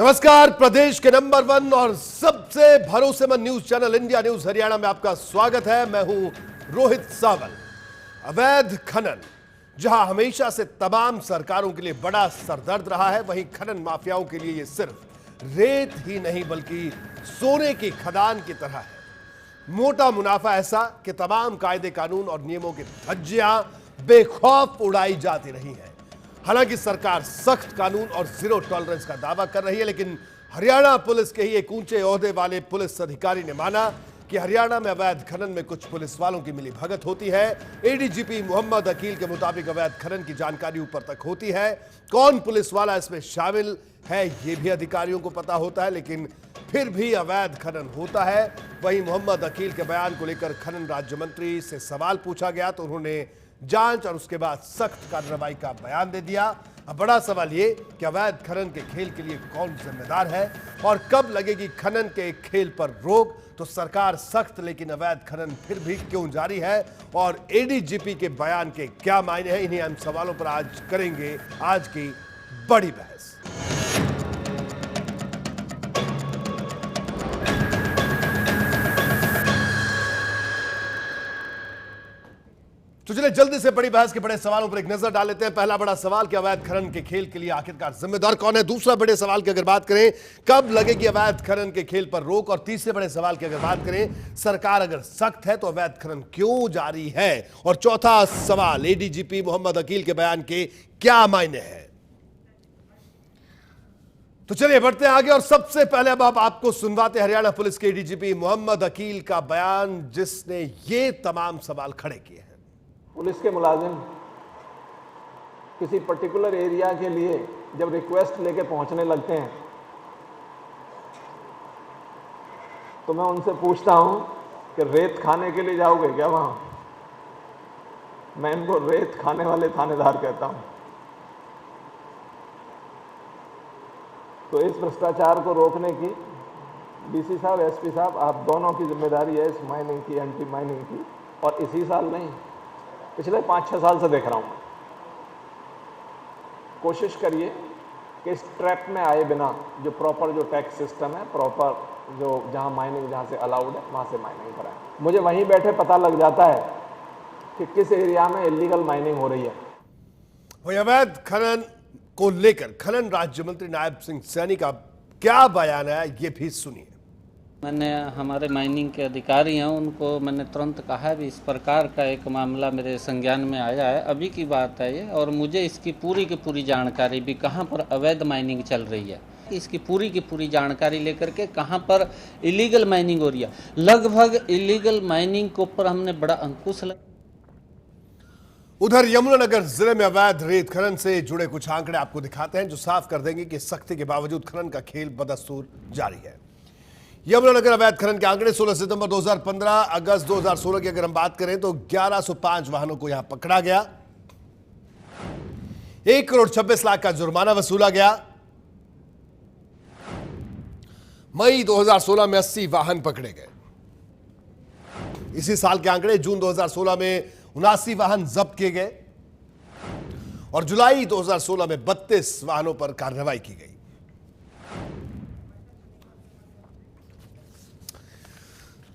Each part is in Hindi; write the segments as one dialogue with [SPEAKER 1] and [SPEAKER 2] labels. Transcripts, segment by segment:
[SPEAKER 1] नमस्कार। प्रदेश के नंबर 1 और सबसे भरोसेमंद news channel India news Haryana में आपका स्वागत है। मैं हूं रोहित सावल। अवैध खनन जहां हमेशा से तमाम सरकारों के लिए बड़ा सरदर्द रहा है, वहीं खनन माफियाओं के लिए यह सिर्फ रेत ही नहीं बल्कि सोने की खदान की तरह है। मोटा मुनाफा ऐसा कि तमाम कायदे कानून और नियमों की धज्जियां बेखौफ उड़ाई जाती रही हैं। हालांकि सरकार सख्त कानून और जीरो टॉलरेंस का दावा कर रही है, लेकिन हरियाणा पुलिस के ही एक ऊंचे ओहदे वाले पुलिस अधिकारी ने माना कि हरियाणा में अवैध खनन में कुछ पुलिस वालों की मिलीभगत होती है। एडीजीपी मोहम्मद अकील के मुताबिक अवैध खनन की जानकारी ऊपर तक होती है। कौन पुलिस वाला इसमें शामिल है ये भी अधिकारियों को पता होता है, लेकिन फिर भी अवैध खनन होता है। वहीं मोहम्मद अकील के बयान को लेकर खनन राज्य मंत्री से सवाल पूछा गया तो उन्होंने जांच और उसके बाद सख्त कार्रवाई का बयान दे दिया। अब बड़ा सवाल ये कि अवैध खनन के खेल के लिए कौन जिम्मेदार है और कब लगेगी खनन के खेल पर रोक। तो सरकार सख्त लेकिन अवैध खनन फिर भी क्यों जारी है और एडीजीपी के बयान के क्या मायने हैं, इन्हीं अहम सवालों पर आज करेंगे आज की बड़ी बहस। तो चलिए जल्दी से बड़ी बहस के बड़े सवालों पर एक नजर डाल लेते हैं। पहला बड़ा सवाल कि अवैध खनन के खेल के लिए आखिरकार जिम्मेदार कौन है। दूसरा बड़े सवाल की अगर बात करें कब लगेगी अवैध खनन के खेल पर रोक, और तीसरे बड़े सवाल की अगर बात करें सरकार अगर सख्त है तो अवैध खनन क्यों जारी है, और चौथा सवाल एडीजीपी मोहम्मद अकील के बयान के क्या मायने हैं। तो चलिए बढ़ते हैं आगे और सबसे पहले अब आपको सुनवाते हरियाणा पुलिस के एडीजीपी मोहम्मद अकील का बयान, जिसने ये तमाम सवाल खड़े किए हैं।
[SPEAKER 2] पुलिस के मुलाजिम किसी पर्टिकुलर एरिया के लिए जब रिक्वेस्ट लेके पहुंचने लगते हैं तो मैं उनसे पूछता हूं कि रेत खाने के लिए जाओगे क्या वहां। मैं इनको रेत खाने वाले थानेदार कहता हूं। तो इस भ्रष्टाचार को रोकने की डीसी साहब, एसपी साहब, आप दोनों की जिम्मेदारी है इस माइनिंग की, एंटी माइनिंग की। और इसी साल नहीं, पिछले 5-6 साल से देख रहा हूं मैं। कोशिश करिए कि इस ट्रैप में आए बिना जो प्रॉपर जो टैक्स सिस्टम है, प्रॉपर जो जहां माइनिंग जहां से अलाउड है वहां से माइनिंग कराएं। मुझे वहीं बैठे पता लग जाता है कि किस एरिया में इलीगल माइनिंग हो रही है।
[SPEAKER 1] वही अवैध खनन को लेकर खनन राज्य मंत्री नायब सिंह सैनी का क्या बयान है, ये भी सुनिए।
[SPEAKER 3] मैंने हमारे माइनिंग के अधिकारी हैं उनको मैंने तुरंत कहा है भी इस प्रकार का एक मामला मेरे संज्ञान में आया है, अभी की बात है ये, और मुझे इसकी पूरी की पूरी जानकारी भी कहां पर अवैध माइनिंग चल रही है, इसकी पूरी की पूरी जानकारी लेकर के कहां पर इलीगल माइनिंग हो रही है। लगभग इलीगल माइनिंग के ऊपर हमने बड़ा अंकुश लगा।
[SPEAKER 1] उधर यमुनानगर जिले में अवैध रेत खनन से जुड़े कुछ आंकड़े आपको दिखाते हैं जो साफ कर देंगे कि सख्ती के बावजूद खनन का खेल बदस्तूर जारी है। यमुनानगर अवैध खनन के आंकड़े 16 सितंबर 2015 अगस्त 2016 की अगर हम बात करें तो 1105 वाहनों को यहां पकड़ा गया, 1 करोड़ 26 लाख का जुर्माना वसूला गया। मई 2016 में 80 वाहन पकड़े गए। इसी साल के आंकड़े जून 2016 में 79 वाहन जब्त किए गए और जुलाई 2016 में 32 वाहनों पर कार्रवाई की गई।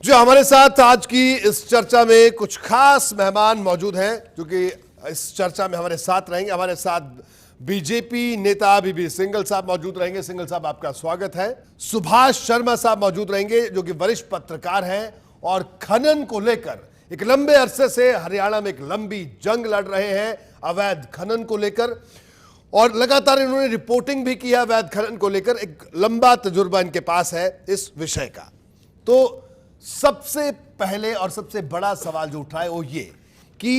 [SPEAKER 1] जो हमारे साथ आज की इस चर्चा में कुछ खास मेहमान मौजूद हैं जो कि इस चर्चा में हमारे साथ रहेंगे। हमारे साथ बीजेपी नेता बीबी सिंघल साहब मौजूद रहेंगे। सिंघल साहब आपका स्वागत है। सुभाष शर्मा साहब मौजूद रहेंगे जो कि वरिष्ठ पत्रकार हैं और खनन को लेकर एक लंबे अरसे से हरियाणा में एक लंबी जंग लड़ रहे हैं अवैध खनन को लेकर, और लगातार इन्होंने रिपोर्टिंग भी की है अवैध खनन को लेकर। एक लंबा तजुर्बा इनके पास है इस विषय का। तो सबसे पहले और सबसे बड़ा सवाल जो उठा है वो ये कि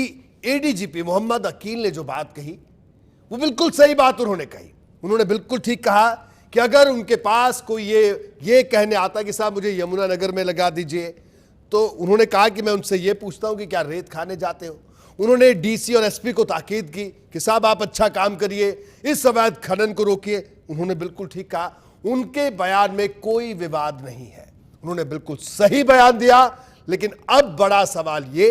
[SPEAKER 1] एडीजीपी मोहम्मद अकील ने जो बात कही वो बिल्कुल सही बात उन्होंने कही। उन्होंने बिल्कुल ठीक कहा कि अगर उनके पास कोई ये कहने आता कि साहब मुझे यमुनानगर में लगा दीजिए, तो उन्होंने कहा कि मैं उनसे ये पूछता हूं कि क्या रेत खाने जाते हो। उन्होंने डीसी और एसपी को ताकीद की कि साहब आप अच्छा काम करिए, इस अवैध खनन को रोकिए। उन्होंने बिल्कुल ठीक कहा। उनके बयान में कोई विवाद नहीं है, उन्होंने बिल्कुल सही बयान दिया। लेकिन अब बड़ा सवाल ये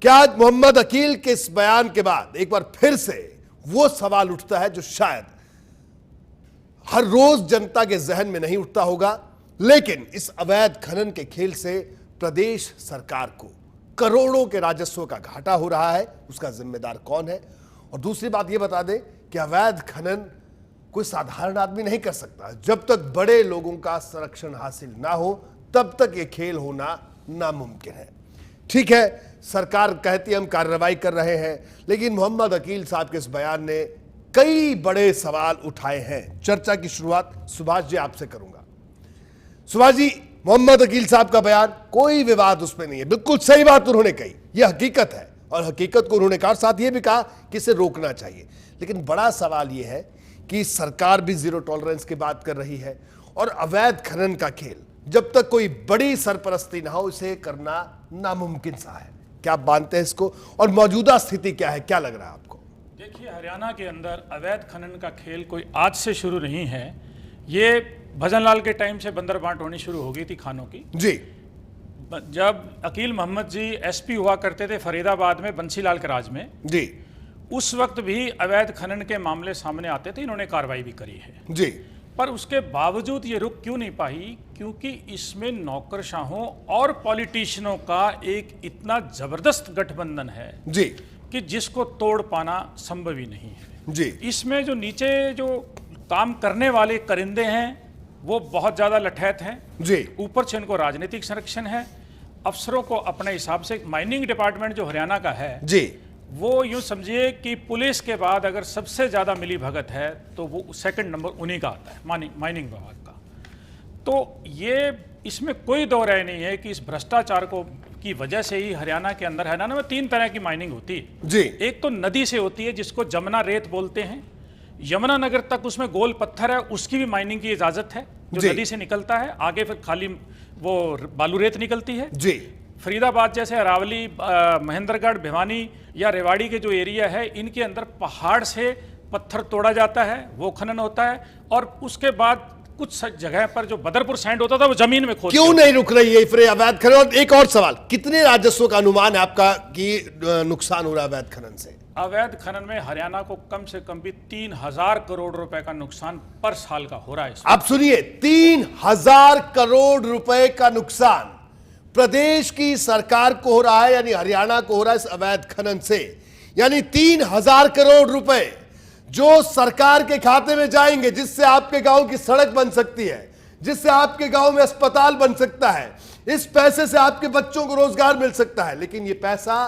[SPEAKER 1] कि आज मोहम्मद अकील के इस बयान के बाद एक बार फिर से वो सवाल उठता है जो शायद हर रोज जनता के जहन में नहीं उठता होगा, लेकिन इस अवैध खनन के खेल से प्रदेश सरकार को करोड़ों के राजस्व का घाटा हो रहा है। उसका जिम्मेदार कौन है? और दूसरी बात यह बता दें कि अवैध खनन कोई साधारण आदमी नहीं कर सकता। जब तक बड़े लोगों का संरक्षण हासिल ना हो तब तक यह खेल होना नामुमकिन है। ठीक है, सरकार कहती है हम कार्रवाई कर रहे हैं, लेकिन मोहम्मद अकील साहब के इस बयान ने कई बड़े सवाल उठाए हैं। चर्चा की शुरुआत सुभाष जी आपसे करूंगा। सुभाष जी, मोहम्मद अकील साहब का बयान, कोई विवाद उसमें नहीं है, बिल्कुल सही बात उन्होंने कही, यह हकीकत है और हकीकत को उन्होंने कहा, साथ ये भी कहा कि इसे रोकना चाहिए। लेकिन बड़ा सवाल यह है कि सरकार भी जीरो टॉलरेंस की बात कर रही है और अवैध खनन का खेल जब तक कोई बड़ी सरपरस्ती ना हो इसे करना नामुमकिन सा है। क्या आप मानते हैं इसको और मौजूदा स्थिति क्या है, क्या लग रहा है आपको?
[SPEAKER 4] देखिए, हरियाणा के अंदर अवैध खनन का खेल कोई आज से शुरू नहीं है। ये भजनलाल के टाइम से बंदर बांट होनी शुरू हो गई थी खानों की।
[SPEAKER 1] जी,
[SPEAKER 4] जब अकील मोहम्मद जी एसपी हुआ करते थे फरीदाबाद में बंसीलाल के राज में,
[SPEAKER 1] जी,
[SPEAKER 4] उस वक्त भी अवैध खनन के मामले सामने आते थे, इन्होंने कार्रवाई भी करी है।
[SPEAKER 1] जी,
[SPEAKER 4] पर उसके बावजूद ये रुक क्यों नहीं पाई? क्योंकि इसमें नौकरशाहों और पॉलिटिशियनों का एक इतना जबरदस्त गठबंधन है
[SPEAKER 1] जी,
[SPEAKER 4] कि जिसको तोड़ पाना संभव ही नहीं है।
[SPEAKER 1] जी,
[SPEAKER 4] इसमें जो नीचे जो काम करने वाले करिंदे हैं वो बहुत ज़्यादा लठैत हैं।
[SPEAKER 1] जी,
[SPEAKER 4] ऊपर से इनको राजनीतिक संरक्षण है, अफसरों को अपने हिसाब से। माइनिंग डिपार्टमेंट जो हरियाणा का है,
[SPEAKER 1] जी,
[SPEAKER 4] वो यूँ समझिए कि पुलिस के बाद अगर सबसे ज़्यादा मिली भगत है तो वो सेकंड नंबर उन्हीं का आता है, माइनिंग विभाग का। तो ये इसमें कोई दो राय नहीं है कि इस भ्रष्टाचार को की वजह से ही हरियाणा में 3 तरह की माइनिंग होती है।
[SPEAKER 1] जी,
[SPEAKER 4] एक तो नदी से होती है जिसको जमुना रेत बोलते हैं, यमुनानगर तक उसमें गोल पत्थर है, उसकी भी माइनिंग की इजाजत है जो
[SPEAKER 1] जी।
[SPEAKER 4] नदी से निकलता है, आगे फिर खाली वो बालू रेत निकलती है।
[SPEAKER 1] जी,
[SPEAKER 4] फरीदाबाद जैसे अरावली, महेंद्रगढ़, भिवानी या रेवाड़ी के जो एरिया है, इनके अंदर पहाड़ से पत्थर तोड़ा जाता है, वो खनन होता है। और उसके बाद कुछ जगह पर जो बदरपुर सैंड होता था वो जमीन में खोद
[SPEAKER 1] क्यों नहीं रुक रही है फिर अवैध खनन? और एक और सवाल, कितने राजस्व का अनुमान है आपका कि नुकसान हो रहा है अवैध खनन से?
[SPEAKER 4] अवैध खनन में हरियाणा को कम से कम भी 3000 करोड़ रुपए का नुकसान पर साल का हो रहा है।
[SPEAKER 1] आप सुनिए, 3000 करोड़ रुपए का नुकसान प्रदेश की सरकार को हो रहा है, यानी हरियाणा को हो रहा है इस अवैध खनन से। यानी 3000 करोड़ रुपए जो सरकार के खाते में जाएंगे, जिससे आपके गांव की सड़क बन सकती है, जिससे आपके गांव में अस्पताल बन सकता है, इस पैसे से आपके बच्चों को रोजगार मिल सकता है। लेकिन यह पैसा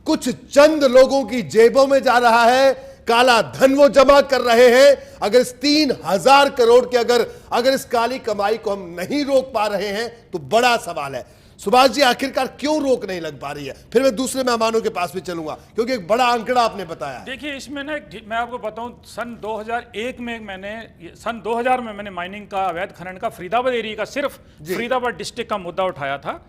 [SPEAKER 1] कुछ चंद लोगों की जेबों में जा रहा है, काला धन वो जमा कर रहे हैं। अगर इस 3000 करोड़ के अगर इस काली कमाई को हम नहीं रोक पा रहे हैं तो बड़ा सवाल है। सुभाष जी, आखिरकार क्यों रोक नहीं लग पा रही है? फिर मैं दूसरे मेहमानों के पास भी चलूंगा क्योंकि एक बड़ा आंकड़ा आपने बताया है।
[SPEAKER 4] देखिए, इसमें ना मैं आपको बताऊं, सन 2001 में सन 2000 में मैंने माइनिंग का अवैध खनन का फरीदाबाद एरिया का, सिर्फ फरीदाबाद डिस्ट्रिक्ट का मुद्दा उठाया था।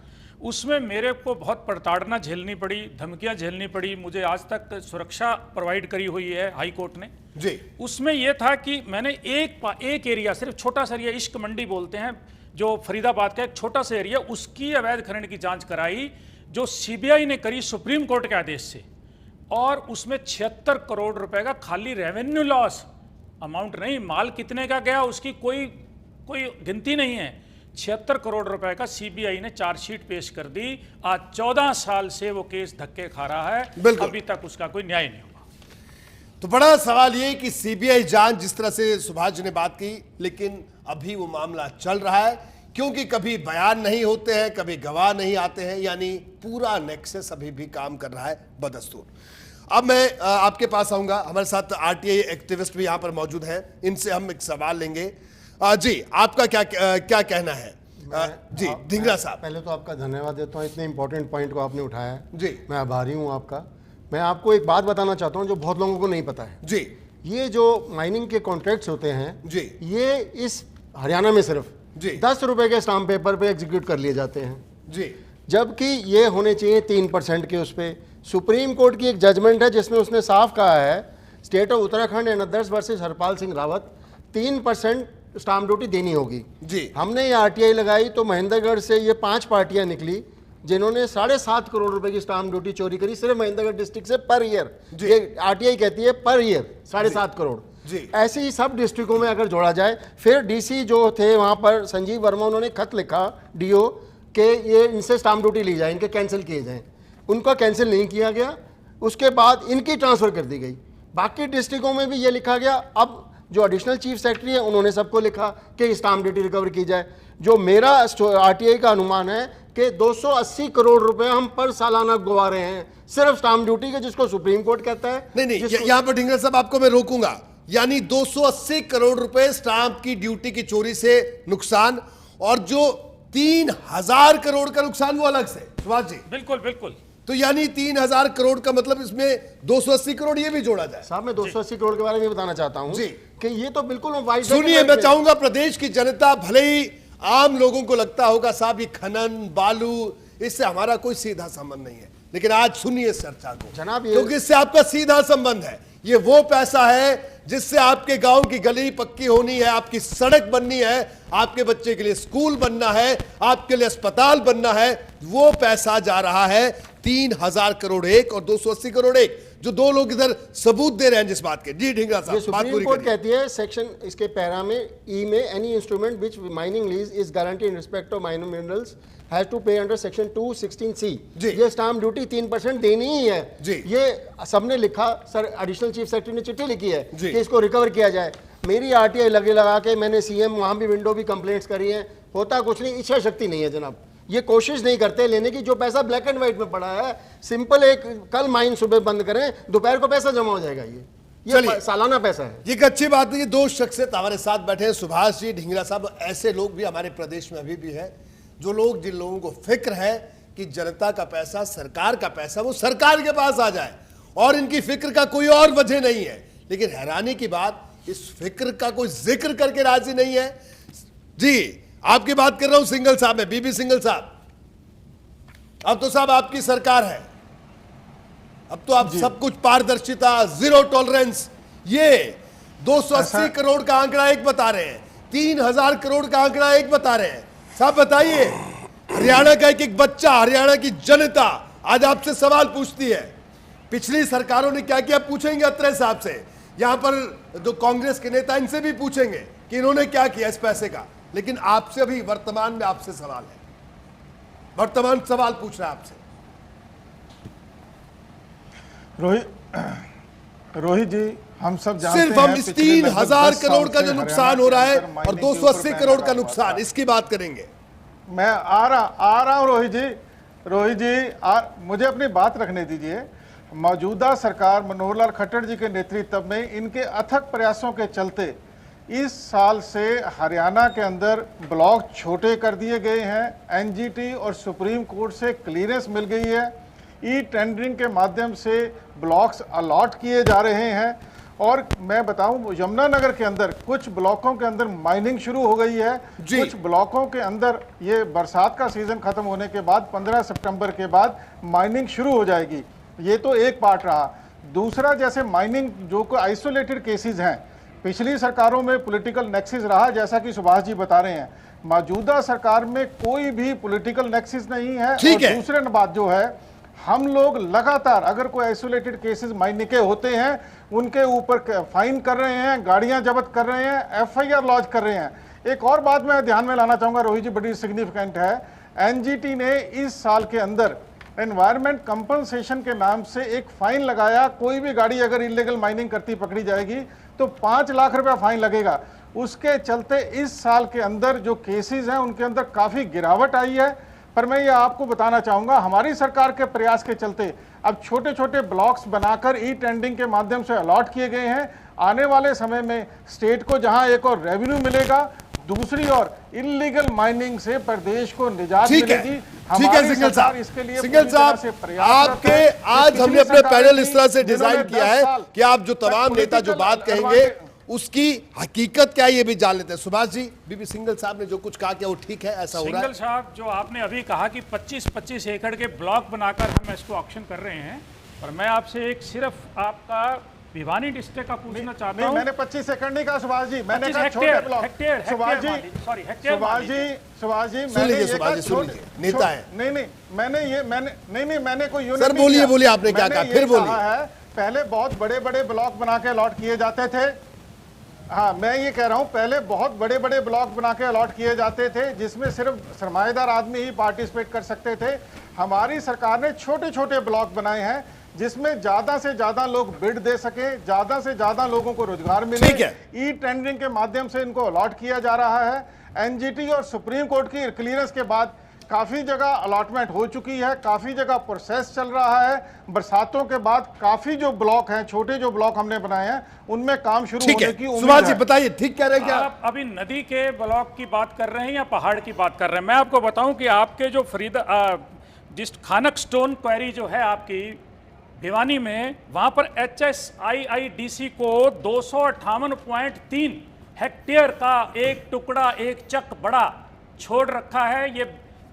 [SPEAKER 4] उसमें मेरे को बहुत प्रताड़ना झेलनी पड़ी, धमकियां झेलनी पड़ी। मुझे आज तक सुरक्षा प्रोवाइड करी हुई है हाई कोर्ट ने
[SPEAKER 1] जी।
[SPEAKER 4] उसमें यह था कि मैंने एक एरिया, सिर्फ छोटा सा एरिया, इश्क मंडी बोलते हैं, जो फरीदाबाद का एक छोटा सा एरिया, उसकी अवैध खनन की जांच कराई जो सीबीआई ने करी सुप्रीम कोर्ट के आदेश से। और उसमें 76 करोड़ रुपए का खाली रेवेन्यू लॉस, अमाउंट नहीं, माल कितने का गया उसकी कोई गिनती नहीं है। 76 करोड़ रुपए का सीबीआई ने चार्जशीट पेश कर दी। आज 14 साल से वो केस धक्के खा रहा है, अभी तक उसका कोई न्याय नहीं हुआ।
[SPEAKER 1] तो बड़ा सवाल ये कि सीबीआई जांच, जिस तरह से सुभाष जी ने बात की, लेकिन अभी वो मामला चल रहा है क्योंकि कभी बयान नहीं होते हैं, कभी गवाह नहीं आते हैं, यानी पूरा नेक्सस अभी भी काम कर रहा है बदस्तूर। अब मैं आपके पास आऊंगा, हमारे साथ आरटीआई एक्टिविस्ट भी यहां पर मौजूद हैं, इनसे हम एक सवाल लेंगे। जी, आपका क्या कहना है? जी, धिंगरा साहब।
[SPEAKER 5] पहले तो आपका धन्यवाद देता हूँ, इतने इंपॉर्टेंट पॉइंट को आपने उठाया है।
[SPEAKER 1] जी,
[SPEAKER 5] मैं आभारी हूँ आपका। मैं आपको एक बात बताना चाहता हूँ जो बहुत लोगों को नहीं पता है।
[SPEAKER 1] जी,
[SPEAKER 5] ये जो माइनिंग के कॉन्ट्रैक्ट्स होते हैं
[SPEAKER 1] जी,
[SPEAKER 5] ये इस हरियाणा में सिर्फ
[SPEAKER 1] जी
[SPEAKER 5] 10 रुपए के स्टाम्प पेपर पे एग्जीक्यूट कर लिए जाते हैं
[SPEAKER 1] जी,
[SPEAKER 5] जबकि ये होने चाहिए 3% के। उस पर सुप्रीम कोर्ट की एक जजमेंट है जिसमें उसने साफ कहा है, state of Uttarakhand and others versus Harpal Singh Rawat, 3% stamp duty देनी होगी।
[SPEAKER 1] जी, हमने
[SPEAKER 5] ये आरटीआई लगाई तो महेंद्रगढ़ से ये 5 पार्टियां निकली जिन्होंने 7.5 करोड़ रुपए की स्टाम्प ड्यूटी चोरी करी सिर्फ महेंद्रगढ़ डिस्ट्रिक्ट से पर ईयर। ये आरटीआई कहती है पर ईयर 7.5 करोड़।
[SPEAKER 1] जी।
[SPEAKER 5] ऐसे ही सब डिस्ट्रिक्टों में अगर जोड़ा जाए, फिर डीसी जो थे वहां पर संजीव वर्मा, उन्होंने खत लिखा डीओ के ये इनसे स्टाम्प ड्यूटी ली जाए, इनके कैंसिल किए जाएं। उनका कैंसिल नहीं किया गया, उसके बाद इनकी ट्रांसफर कर दी गई। बाकी डिस्ट्रिक्टों में भी ये लिखा गया। अब जो एडिशनल चीफ सेक्रेटरी है उन्होंने सबको लिखा कि स्टाम्प ड्यूटी रिकवर की जाए। जो मेरा आरटीआई का अनुमान है कि 280 करोड़ रुपए हम पर सालाना गवा रहे हैं सिर्फ स्टाम्प ड्यूटी के, जिसको सुप्रीम कोर्ट कहता है।
[SPEAKER 1] नहीं, यहाँ पर ढिंगरा साहब आपको मैं रोकूंगा। यानी 280 करोड़ रुपए स्टाम्प की ड्यूटी की चोरी से नुकसान, और जो 3000 करोड़ का नुकसान वो अलग से। सुभाष जी,
[SPEAKER 4] बिल्कुल बिल्कुल।
[SPEAKER 1] तो यानी 3000 करोड़ का मतलब इसमें 280 करोड़ ये भी जोड़ा जाए।
[SPEAKER 5] साहब मैं 280 करोड़ के बारे में बताना चाहता हूं
[SPEAKER 1] जी।
[SPEAKER 5] कि ये तो बिल्कुल वाइड।
[SPEAKER 1] सुनिए, मैं चाहूंगा प्रदेश की जनता, भले ही आम लोगों को लगता होगा साहब ये खनन बालू इससे हमारा कोई सीधा संबंध नहीं है, लेकिन आज सुनिए इस चर्चा को
[SPEAKER 5] जनाब,
[SPEAKER 1] क्योंकि इससे आपका सीधा संबंध है। ये वो पैसा है जिससे आपके गांव की गली पक्की होनी है, आपकी सड़क बननी है, आपके बच्चे के लिए स्कूल बनना है, आपके लिए अस्पताल बनना है। वो पैसा जा रहा है 3000 करोड़ एक और 280 करोड़ एक, जो दो लोग इधर सबूत दे रहे हैं जिस बात के। जी ढिंगरा
[SPEAKER 5] ये
[SPEAKER 1] साहब, बात
[SPEAKER 5] सुप्रीम
[SPEAKER 1] पूरी
[SPEAKER 5] कोर्ट
[SPEAKER 1] करिए।
[SPEAKER 5] कहती है सेक्शन इसके पैरा में ई में, any instrument which mining lease is guarantee in respect of mining minerals has to pay under section 216C।
[SPEAKER 1] जी।
[SPEAKER 5] ये स्टाम्प ड्यूटी 3% देनी ही है।
[SPEAKER 1] जी।
[SPEAKER 5] ये सबने लिखा, सर एडिशनल चीफ सेक्रेटरी ने चिट्ठी लिखी है
[SPEAKER 1] जी।
[SPEAKER 5] कि इसको रिकवर किया जाए। मेरी आरटीआई लगा के मैंने सीएम वहां भी विंडो भी कंप्लेंट्स करी हैं, होता कुछ नहीं, इच्छा शक्ति नहीं है जनाब। ये कोशिश नहीं करते लेने की। जो पैसा ब्लैक एंड व्हाइट में पड़ा है, सिंपल एक कल माइन सुबह बंद करें, दोपहर को पैसा जमा हो जाएगा। ये
[SPEAKER 1] चलिए।
[SPEAKER 5] सालाना पैसा है।
[SPEAKER 1] ये एक अच्छी बात है। ये दो शख्सियत हमारे साथ बैठे हैं, सुभाष जी, ढिंगरा साहब। ऐसे लोग भी हमारे प्रदेश में अभी भी है, जो लोग, जिन लोगों को फिक्र है कि जनता का पैसा, सरकार का पैसा वो सरकार के पास आ जाए, और इनकी फिक्र का कोई और वजह नहीं है। लेकिन हैरानी की बात, इस फिक्र का कोई जिक्र करके राजी नहीं है। जी, आपकी बात कर रहा हूं सिंघल साहब में, बीबी सिंघल साहब। अब तो साहब आपकी सरकार है, अब तो आप सब कुछ पारदर्शिता, जीरो टॉलरेंस। ये 280 करोड़ का आंकड़ा एक बता रहे हैं, 3000 करोड़ का आंकड़ा एक बता रहे हैं। साहब बताइए, हरियाणा का एक एक बच्चा, हरियाणा की जनता आज आपसे सवाल पूछती है, पिछली सरकारों ने क्या किया। पूछेंगे अत्रे साहब से, यहां पर जो कांग्रेस के नेता, इनसे भी पूछेंगे कि इन्होंने क्या किया इस पैसे का। लेकिन आपसे अभी वर्तमान में आपसे सवाल है, वर्तमान सवाल पूछ रहा है आपसे।
[SPEAKER 6] रोहित जी, हम सब जानते
[SPEAKER 1] सिर्फ हम
[SPEAKER 6] हैं
[SPEAKER 1] इस
[SPEAKER 6] पिछले
[SPEAKER 1] 3000
[SPEAKER 6] 10
[SPEAKER 1] करोड़ का
[SPEAKER 6] साल
[SPEAKER 1] जो
[SPEAKER 6] से
[SPEAKER 1] नुकसान हो रहा है
[SPEAKER 6] हरियाणा के
[SPEAKER 1] और
[SPEAKER 6] अंदर माइनिंग के
[SPEAKER 1] 280
[SPEAKER 6] ऊपर
[SPEAKER 1] करोड़
[SPEAKER 6] बैन
[SPEAKER 1] का
[SPEAKER 6] लगा
[SPEAKER 1] नुकसान,
[SPEAKER 6] हुआ था।
[SPEAKER 1] इसकी बात करेंगे।
[SPEAKER 6] मैं आ रहा हूं रोहित जी, मुझे अपनी बात रखने दीजिए। मौजूदा सरकार मनोहर लाल खट्टर जी के नेतृत्व में इनके अथक प्रयासों के चलते इस साल से हरियाणा के अंदर ब्लॉक छोटे कर दिए गए हैं। एनजीटी और सुप्रीम कोर्ट से क्लियरेंस मिल गई है। ई टेंडरिंग के माध्यम से ब्लॉक्स अलॉट किए जा रहे हैं। और मैं बताऊं, यमुनानगर के अंदर कुछ ब्लॉकों के अंदर माइनिंग शुरू हो गई है। कुछ ब्लॉकों के अंदर ये बरसात का सीजन खत्म होने के बाद 15 सितंबर के बाद माइनिंग शुरू हो जाएगी। ये तो एक पार्ट रहा। दूसरा, जैसे माइनिंग जो को आइसोलेटेड केसेस हैं, पिछली सरकारों में पॉलिटिकल नेक्सिस रहा, जैसा कि सुभाष जी बता रहे हैं। मौजूदा सरकार में कोई भी पॉलिटिकल नेक्सिस नहीं है। और दूसरे बात जो है, हम लोग लगातार अगर कोई आइसोलेटेड केसेस माइनिंग के होते हैं, उनके ऊपर फाइन कर रहे हैं, गाड़ियां जब्त कर रहे हैं, एफआईआर लॉन्च कर रहे हैं। एक और बात मैं ध्यान में लाना चाहूंगा रोहित जी, बड़ी सिग्निफिकेंट है। एनजीटी ने इस साल के अंदर एनवायरमेंट कंपनसेशन के नाम से एक फाइन लगाया। कोई भी गाड़ी अगर इलीगल माइनिंग करती पकड़ी जाएगी तो 5 लाख रुपया फाइन लगेगा। उसके चलते इस साल के अंदर जो केसेस हैं उनके अंदर काफी गिरावट आई है। पर मैं ये आपको बताना चाहूंगा, हमारी सरकार के प्रयास के चलते अब छोटे छोटे ब्लॉक्स बनाकर ई टेंडरिंग के माध्यम से अलॉट किए गए हैं। आने वाले समय में स्टेट को जहां एक और रेवेन्यू मिलेगा, दूसरी ओर इलीगल माइनिंग से प्रदेश को निजात मिलेगी।
[SPEAKER 1] ठीक है सिंघल साहब,
[SPEAKER 6] इसके लिए
[SPEAKER 1] सिंघल साहब, आपके आज हमने अपने पैनल इस तरह से डिजाइन किया है कि आप जो तमाम नेता जो बात कहेंगे उसकी हकीकत क्या है ये भी जान लेते हैं। सुभाष जी, बीबी सिंघल साहब ने जो कुछ कहा क्या वो ठीक है, ऐसा हो रहा है?
[SPEAKER 4] सिंघल साहब, जो आपने अभी कहा कि 25-25 एकड़ के ब्लॉक बनाकर हम इसको ऑक्शन कर रहे हैं, और मैं आपसे एक सिर्फ आपका भिवानी डिस्ट्रिक्ट का पूछना चाहता हूं।
[SPEAKER 6] मैंने 25 एकड़ नहीं कहा सुभाष जी, मैंने कहा छोटे
[SPEAKER 4] hectare,
[SPEAKER 6] block.
[SPEAKER 4] Hectare,
[SPEAKER 6] Subhash ji,
[SPEAKER 4] sorry hectare.
[SPEAKER 6] Subhash ji,
[SPEAKER 1] सुन लीजिए सुभाष जी, सुन लीजिए, नेता है।
[SPEAKER 6] मैंने कोई यूनिट
[SPEAKER 1] सर बोलिए, आपने क्या कहा, फिर बोलिए।
[SPEAKER 6] पहले बहुत बड़े बड़े ब्लॉक बना के अलॉट किए जाते थे। हाँ, मैं ये कह रहा हूँ, पहले बहुत बड़े बड़े ब्लॉक बना के अलॉट किए जाते थे जिसमें सिर्फ सरमाएदार आदमी ही पार्टिसिपेट कर सकते थे। हमारी सरकार ने छोटे छोटे ब्लॉक बनाए हैं जिसमें ज्यादा से ज्यादा लोग बिड दे सके, ज्यादा से ज्यादा लोगों को रोजगार मिले।
[SPEAKER 1] ठीक है।
[SPEAKER 6] ई टेंडरिंग के माध्यम से इनको अलॉट किया जा रहा है। एनजीटी और सुप्रीम कोर्ट की क्लियरेंस के बाद काफी जगह अलॉटमेंट हो चुकी है, काफी जगह प्रोसेस चल रहा है। बरसातों के बाद काफी जो ब्लॉक हैं, छोटे जो ब्लॉक हमने बनाए हैं, उनमें काम शुरू
[SPEAKER 1] ठीक
[SPEAKER 6] होने
[SPEAKER 1] है,
[SPEAKER 6] की उम्मीद
[SPEAKER 1] सुभाष जी
[SPEAKER 6] है।
[SPEAKER 1] बताइए, ठीक कह रहे हैं क्या?
[SPEAKER 4] आप अभी नदी के ब्लॉक की बात कर रहे हैं या पहाड़ की बात कर रहे हैं? मैं आपको बताऊं कि आपके जो जिस खानक स्टोन क्वेरी जो है आपकी भिवानी में, वहां पर HSIIDC को 258.3 हेक्टेयर का एक टुकड़ा, एक चक बड़ा छोड़ रखा है। ये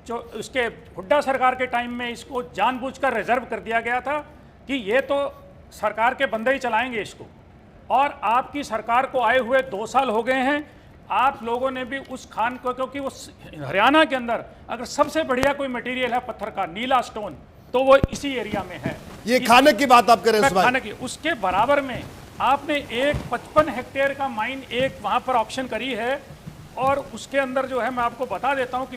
[SPEAKER 4] जो उसके हुड्डा सरकार के टाइम में इसको जानबूझकर रिजर्व कर दिया गया था कि ये तो सरकार के बंदे ही चलाएंगे इसको। और आपकी सरकार को आए हुए 2 साल हो गए हैं, आप लोगों ने भी उस खान को, क्योंकि वो हरियाणा के अंदर अगर सबसे बढ़िया कोई मटेरियल है पत्थर का, नीला स्टोन, तो वो इसी एरिया में है।
[SPEAKER 1] ये खानक की बात आप कर रहे हैं सुभाष?
[SPEAKER 4] खानक की, उसके बराबर में आपने एक 55 हेक्टेयर का माइन एक वहां पर ऑप्शन करी है। और उसके अंदर जो है, मैं आपको बता देता हूं कि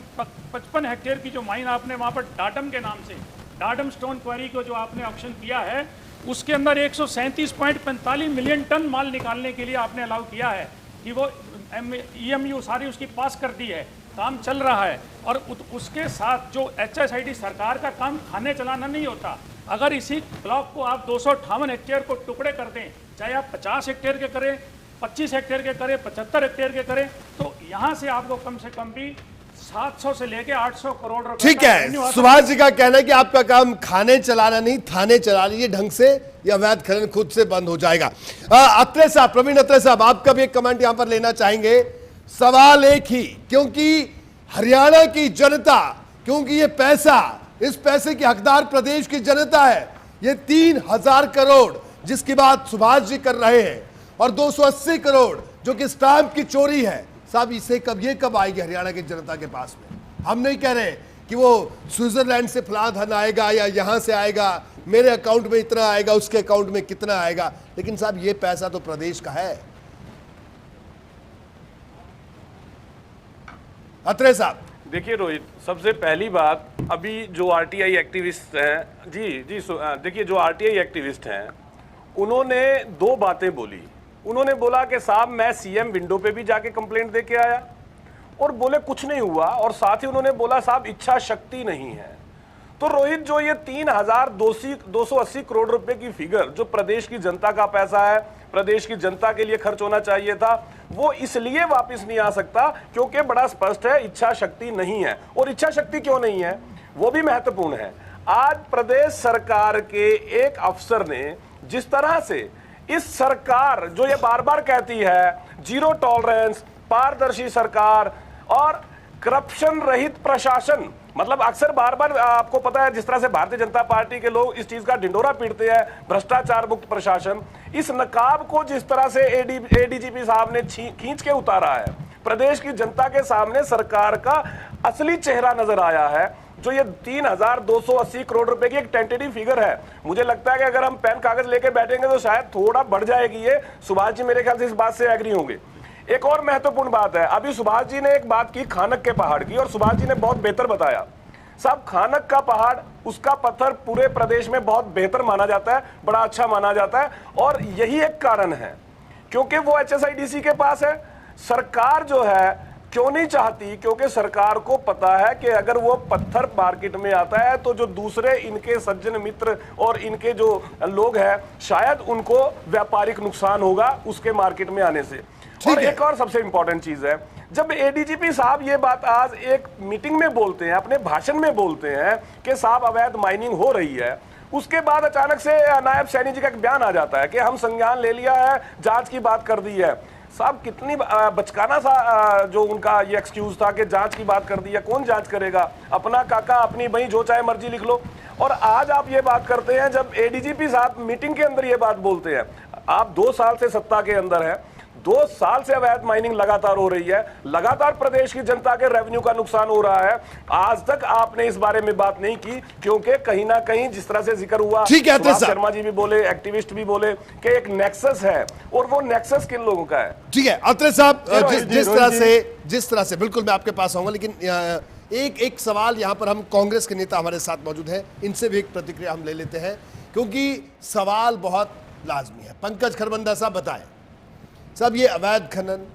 [SPEAKER 4] 55 हेक्टेयर की जो माइन आपने वहां पर डाडम के नाम से, डाडम स्टोन क्वेरी को जो आपने ऑप्शन किया है, उसके अंदर 137.45 मिलियन टन माल निकालने के लिए आपने अलाउ किया है कि वो EMU सारी उसकी पास कर दी है, काम चल रहा है। और उसके साथ जो HSID सरकार का काम खाने चलाना नहीं होता। अगर इसी ब्लॉक को आप 258 हेक्टेयर को टुकड़े कर दें, चाहे आप 50 हेक्टेयर के करें, 25 हेक्टेयर के करें, 75 हेक्टेयर के करें, तो यहाँ से आपको कम से कम भी 700 से लेके 800 करोड़ रुपए।
[SPEAKER 1] ठीक है, सुभाष जी का कहना है कि आपका काम खाने चलाना नहीं, थाने चला लीजिए ढंग से, या अवैध खनन खुद से बंद हो जाएगा। अत्रे साहब, प्रवीण अत्रे साहब, आपका भी एक कमेंट यहां पर लेना चाहेंगे। सवाल एक ही, क्योंकि हरियाणा की जनता, क्योंकि ये पैसा, इस पैसे की हकदार प्रदेश की जनता है। ये 3000 करोड़ जिसकी बात सुभाष जी कर रहे हैं, और 280 करोड़ जो कि स्टाम्प की चोरी है, साहब इसे कब आएगी हरियाणा की जनता के पास में? हम नहीं कह रहे कि वो स्विट्जरलैंड से फला धन आएगा या यहां से आएगा, मेरे अकाउंट में इतना आएगा, उसके अकाउंट में कितना आएगा, लेकिन साहब ये पैसा तो प्रदेश का है। अत्रे साहब,
[SPEAKER 7] देखिए रोहित, सबसे पहली बात, अभी जो RTI एक्टिविस्ट हैं, देखिए जो RTI एक्टिविस्ट हैं, उन्होंने 2 बातें बोली। उन्होंने बोला कि साहब मैं CM विंडो पे भी जाके कंप्लेंट दे के आया, और बोले कुछ नहीं हुआ, और साथ ही उन्होंने बोला साहब इच्छा शक्ति नहीं है। तो रोहित, जो ये 3280 करोड़ रुपए की फिगर जो प्रदेश की जनता का पैसा है, प्रदेश की जनता के लिए खर्च होना चाहिए था, वो इसलिए वापस नहीं आ सकता क्योंकि बड़ा स्पष्ट है, इच्छा शक्ति नहीं है। और इच्छा शक्ति क्यों नहीं है वो भी महत्वपूर्ण है। आज प्रदेश सरकार के एक अफसर ने जिस तरह से इस सरकार जो ये बार बार कहती है जीरो टॉलरेंस, पारदर्शी सरकार और करप्शन रहित प्रशासन, मतलब अक्सर बार बार आपको पता है जिस तरह से भारतीय जनता पार्टी के लोग इस चीज का ढिंडोरा पीटते हैं, भ्रष्टाचार मुक्त प्रशासन, इस नकाब को जिस तरह से ADGP साहब ने खींच के उतारा है, प्रदेश की जनता के सामने सरकार का असली चेहरा नजर आया है। जो ये 3280 करोड़ रुपए की एक टेंटेटिव फिगर है, मुझे लगता है कि अगर हम पेन कागज लेके बैठेंगे तो शायद थोड़ा बढ़ जाएगी ये। सुभाष जी मेरे ख्याल से इस बात से एग्री होंगे। एक और महत्वपूर्ण बात है, अभी सुभाष जी ने एक बात की खानक के पहाड़ की, और सुभाष जी ने बहुत बेहतर बताया। साहब खानक का पहाड़, उसका पत्थर पूरे प्रदेश में बहुत बेहतर माना जाता है, बड़ा अच्छा माना जाता है, और यही एक कारण है क्योंकि वो HSIDC के पास है। सरकार जो है क्यों नहीं चाहती, क्योंकि सरकार को पता है कि अगर वो पत्थर मार्केट में आता है तो जो दूसरे इनके सज्जन मित्र और इनके जो लोग हैं शायद उनको व्यापारिक नुकसान होगा उसके मार्केट में आने से। और एक और सबसे इंपॉर्टेंट चीज है, जब ADGP साहब ये बात आज एक मीटिंग में बोलते हैं, अपने भाषण में बोलते हैं कि साहब अवैध माइनिंग हो रही है, उसके बाद अचानक से नायब सैनी जी का एक बयान आ जाता है कि हम संज्ञान ले लिया है, जांच की बात कर दी है। साहब कितनी बचकाना सा जो उनका ये एक्सक्यूज था कि जांच की बात कर दी है, कौन जांच करेगा, अपना काका अपनी बही जो चाहे मर्जी लिख लो। और आज आप ये बात करते हैं जब ADGP साहब मीटिंग के अंदर ये बात बोलते हैं। आप 2 साल से सत्ता के अंदर है, 2 साल से अवैध माइनिंग लगातार हो रही है, लगातार प्रदेश की जनता के रेवेन्यू का नुकसान हो रहा है। आज तक आपने इस बारे में बात नहीं की, क्योंकि कहीं ना कहीं जिस तरह से जिक्र हुआ,
[SPEAKER 1] ठीक है,
[SPEAKER 7] सुभाष शर्मा जी भी बोले, एक्टिविस्ट भी बोले कि एक नेक्सस है, और वो नेक्सस किन लोगों का है?
[SPEAKER 1] ठीक है अत्रे साहब, जिस तरह से बिल्कुल मैं आपके पास आऊंगा, लेकिन एक सवाल यहां पर हम कांग्रेस के नेता हमारे साथ मौजूद हैं, इनसे भी एक प्रतिक्रिया हम ले लेते हैं, क्योंकि सवाल बहुत लाजमी है। पंकज खरबंदा साहब बताएं साहब, ये अवैध खनन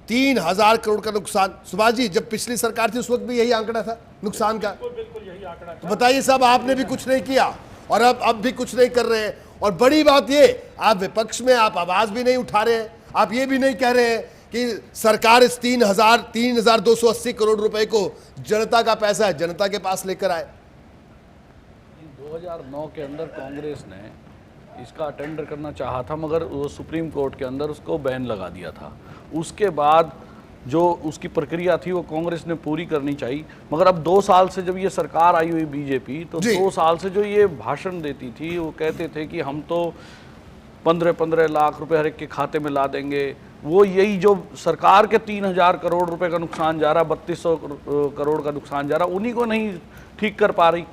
[SPEAKER 1] 3000 करोड़ का नुकसान, सुभाष जी जब पिछली सरकार थी उस वक्त भी यही आंकड़ा था नुकसान का?
[SPEAKER 4] बिल्कुल यही आंकड़ा
[SPEAKER 1] तो बताइए साहब, आपने भी कुछ नहीं किया और अब भी कुछ नहीं कर रहे हैं, और बड़ी बात ये, आप विपक्ष में आप आवाज भी नहीं उठा रहे हैं, आप ये भी नहीं कह रहे हैं कि सरकार इस 3280 करोड़ रुपए को जनता का पैसा है, जनता के पास लेकर आए।
[SPEAKER 8] 2009 के अंदर कांग्रेस ने इसका टेंडर करना चाहा था, मगर वो सुप्रीम कोर्ट के अंदर उसको बैन लगा दिया था। उसके बाद जो उसकी प्रक्रिया थी वो कांग्रेस ने पूरी करनी चाहिए, मगर अब 2 साल से जब ये सरकार आई हुई बीजेपी, तो 2 साल से जो ये भाषण देती थी, वो कहते थे कि हम तो 15-15 लाख रुपए हर एक के खाते में ला देंगे। वो यही जो सरकार के 3000 करोड़ रुपए का नुकसान जा रहा, 3200 करोड़ का नुकसान जा रहा, उन्हीं को नहीं ठीक कर पा रही।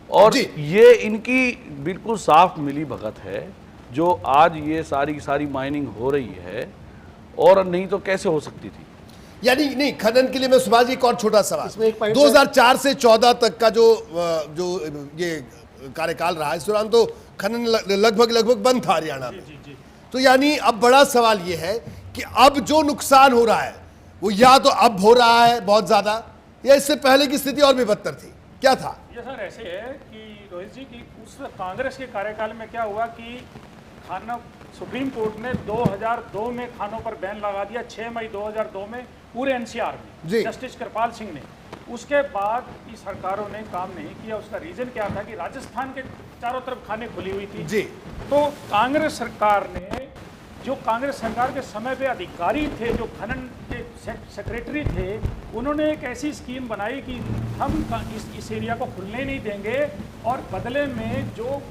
[SPEAKER 8] और ये इनकी बिल्कुल साफ मिली भगत है जो आज ये सारी की सारी माइनिंग हो रही है, और नहीं तो कैसे हो सकती थी?
[SPEAKER 1] यानी नहीं, खनन के लिए मैं सुभाष जी एक और छोटा सवाल,
[SPEAKER 5] इसमें एक पॉइंट
[SPEAKER 1] 2004 से 14 तक का जो ये कार्यकाल रहा, इस दौरान तो खनन लगभग बंद था हरियाणा में। तो यानी अब बड़ा सवाल ये है कि अब जो नुकसान हो रहा है वो या तो अब हो रहा है बहुत ज्यादा, या इससे पहले की स्थिति और भी बदतर थी, क्या था?
[SPEAKER 4] ये सर ऐसे है कि रोहित जी की उस कांग्रेस के कार्यकाल में क्या हुआ कि खाना सुप्रीम कोर्ट ने 2002 में खानों पर बैन लगा दिया, 6 मई 2002 में पूरे एनसीआर में, जस्टिस कृपाल सिंह ने। उसके बाद की सरकारों ने काम नहीं किया। उसका रीजन क्या था कि राजस्थान के चारों तरफ खाने खुली हुई थी जी। तो कांग्रेस सरकार ने, जो कांग्रेस सरकार के समय पे अधिकारी थे, जो खनन के सेक्रेटरी थे, उन्होंने एक ऐसी स्कीम बनाई कि हम इस एरिया को खुलने नहीं देंगे, और बदले में जो